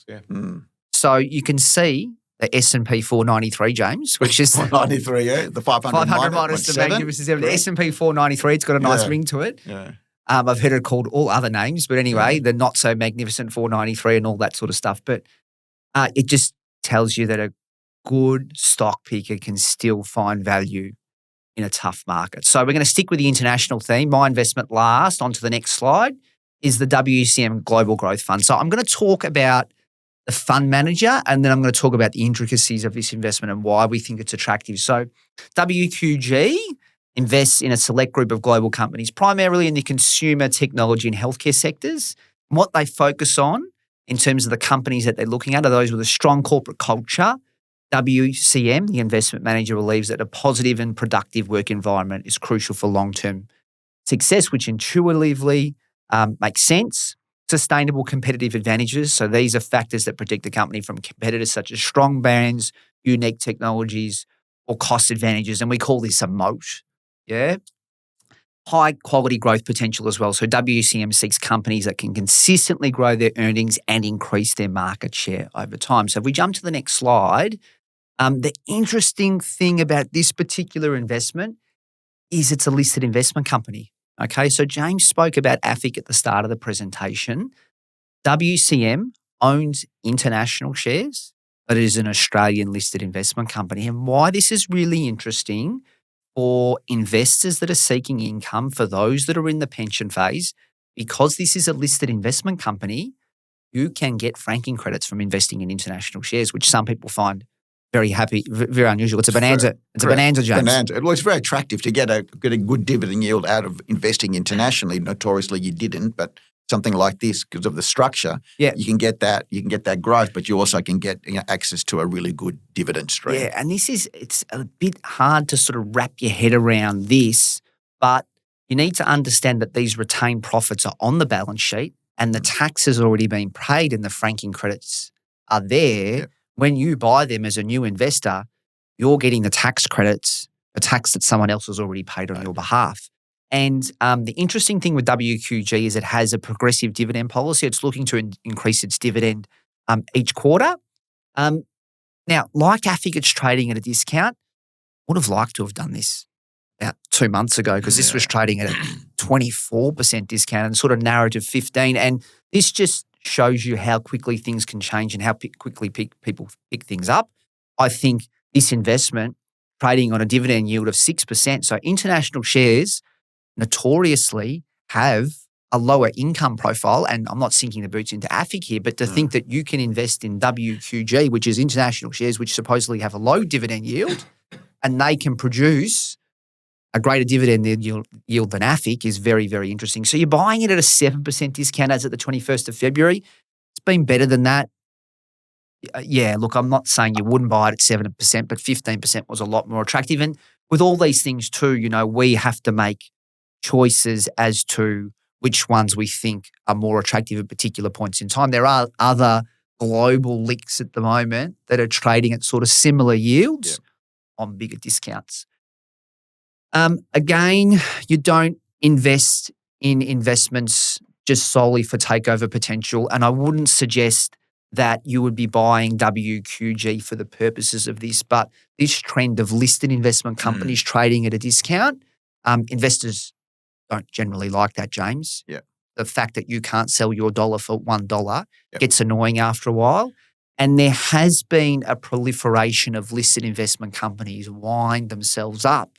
So you can see the S&P 493, James, which is 493, yeah, the 500 minus the Magnificent Seven. The S&P 493, it's got a nice ring to it. Yeah. I've heard it called all other names, but anyway, the not so magnificent 493 and all that sort of stuff. But it just tells you that a good stock picker can still find value in a tough market. So we're going to stick with the international theme. My investment last, on to the next slide, is the WCM Global Growth Fund. So I'm going to talk about the fund manager, and then I'm going to talk about the intricacies of this investment and why we think it's attractive. So WQG invests in a select group of global companies, primarily in the consumer, technology and healthcare sectors. And what they focus on in terms of the companies that they're looking at are those with a strong corporate culture. WCM, the investment manager, believes that a positive and productive work environment is crucial for long-term success, which intuitively makes sense. Sustainable competitive advantages. So these are factors that protect the company from competitors such as strong brands, unique technologies, or cost advantages. And we call this a moat. Yeah. High quality growth potential as well. So WCM seeks companies that can consistently grow their earnings and increase their market share over time. So if we jump to the next slide, the interesting thing about this particular investment is it's a listed investment company. Okay, so James spoke about AFIC at the start of the presentation. WCM owns international shares, but it is an Australian listed investment company. And why this is really interesting for investors that are seeking income, for those that are in the pension phase, because this is a listed investment company, you can get franking credits from investing in international shares, which some people find very happy, very unusual. It's a bonanza. It's a bonanza, James. Bonanza. Well, it's very attractive to get a good dividend yield out of investing internationally. Notoriously, you didn't, but something like this, because of the structure, you can get that. You can get that growth, but you also can get access to a really good dividend stream. Yeah, and it's a bit hard to sort of wrap your head around this, but you need to understand that these retained profits are on the balance sheet and the tax has already been paid and the franking credits are there. Yep. When you buy them as a new investor, you're getting the tax credits, the tax that someone else has already paid on your behalf. And the interesting thing with WQG is it has a progressive dividend policy. It's looking to increase its dividend each quarter. Now, like AFIC, it's trading at a discount. Would have liked to have done this about 2 months ago because this was trading at a 24% discount and sort of narrowed to 15%. And this just shows you how quickly things can change and how quickly people pick things up. I think this investment trading on a dividend yield of 6%. So international shares notoriously have a lower income profile, and I'm not sinking the boots into AFIC here, but to think that you can invest in WQG, which is international shares, which supposedly have a low dividend yield, and they can produce a greater dividend yield than AFIC is very, very interesting. So you're buying it at a 7% discount as at the 21st of February. It's been better than that. Yeah, look, I'm not saying you wouldn't buy it at 7%, but 15% was a lot more attractive. And with all these things too, we have to make choices as to which ones we think are more attractive at particular points in time. There are other global LICs at the moment that are trading at sort of similar yields on bigger discounts. Again, you don't invest in investments just solely for takeover potential, and I wouldn't suggest that you would be buying WQG for the purposes of this, but this trend of listed investment companies trading at a discount, investors don't generally like that, James. Yeah. The fact that you can't sell your dollar for $1 gets annoying after a while. And there has been a proliferation of listed investment companies wind themselves up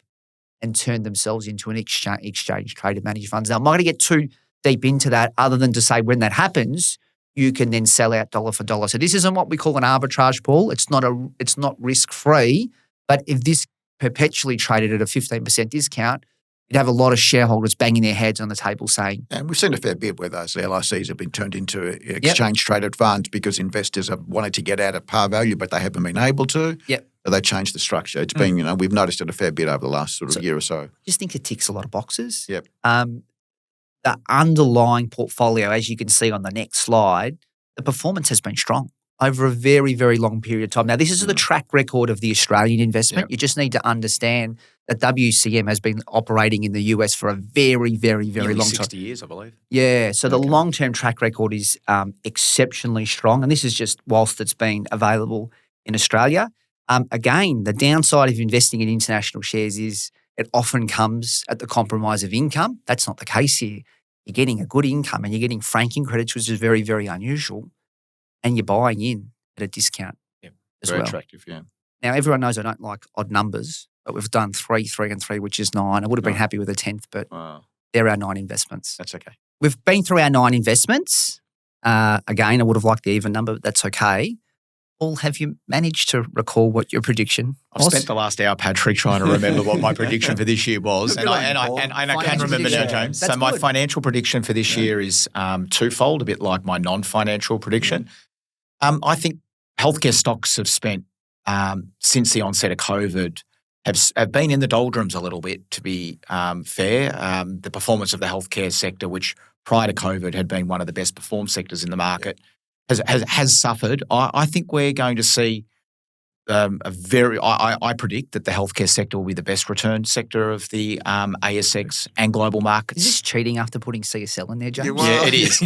and turn themselves into an exchange traded managed funds. Now, I'm not going to get too deep into that other than to say when that happens, you can then sell out dollar for dollar. So this isn't what we call an arbitrage, Paul. It's not risk-free. But if this perpetually traded at a 15% discount, you'd have a lot of shareholders banging their heads on the table saying. And we've seen a fair bit where those LICs have been turned into exchange-traded funds because investors have wanted to get out at par value, but they haven't been able to. Yep. So they changed the structure. It's been, we've noticed it a fair bit over the last sort of year or so. I just think it ticks a lot of boxes. Yep. The underlying portfolio, as you can see on the next slide, the performance has been strong over a very, very long period of time. Now, this is the track record of the Australian investment. Yep. You just need to understand that WCM has been operating in the US for a very, very, very long time. 60 years, I believe. Yeah. So the long-term track record is exceptionally strong. And this is just whilst it's been available in Australia. Again, the downside of investing in international shares is it often comes at the compromise of income. That's not the case here. You're getting a good income and you're getting franking credits, which is very, very unusual, and you're buying in at a discount as Very well. attractive, yeah. Now, everyone knows I don't like odd numbers, but we've done 3, 3 and 3, which is 9. I would have been happy with a 10th, but Wow, they're our 9 investments. that's okay. We've been through our 9 investments. Again, I would have liked the even number, but that's okay. Paul, have you managed to recall what your prediction I've was? spent the last hour, Patrick, trying to remember what my prediction for this year was, and I can Financial remember now, prediction. James. That's So my good. financial prediction for this year is twofold, a bit like my non-financial prediction. I think healthcare stocks have spent since the onset of COVID have been in the doldrums a little bit. To be fair, the performance of the healthcare sector, which prior to COVID had been one of the best performed sectors in the market, has suffered. I think we're going to see I predict that the healthcare sector will be the best return sector of the ASX and global markets. Is this cheating after putting CSL in there, James? Yeah, well- Yeah, it is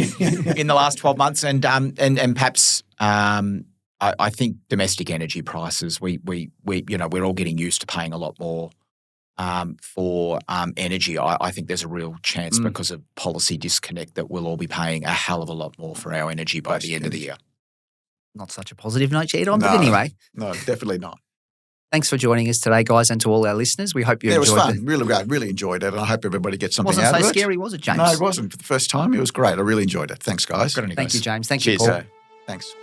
in the last 12 months, and perhaps I think domestic energy prices. We're all getting used to paying a lot more for energy. I think there's a real chance because of policy disconnect that we'll all be paying a hell of a lot more for our energy by the end of the year. Not such a positive note to end on, No. but anyway. No, definitely not. Thanks for joining us today, guys, and to all our listeners. We hope you It was enjoyed fun. Really, I really enjoyed it, and I hope everybody gets It something wasn't out so of it. scary, was it, James? No, it wasn't. For the first time, it was great. I really enjoyed it. Thanks, guys. Good on you Thank guys. you, James. Thank Cheers. you, Paul. Thanks.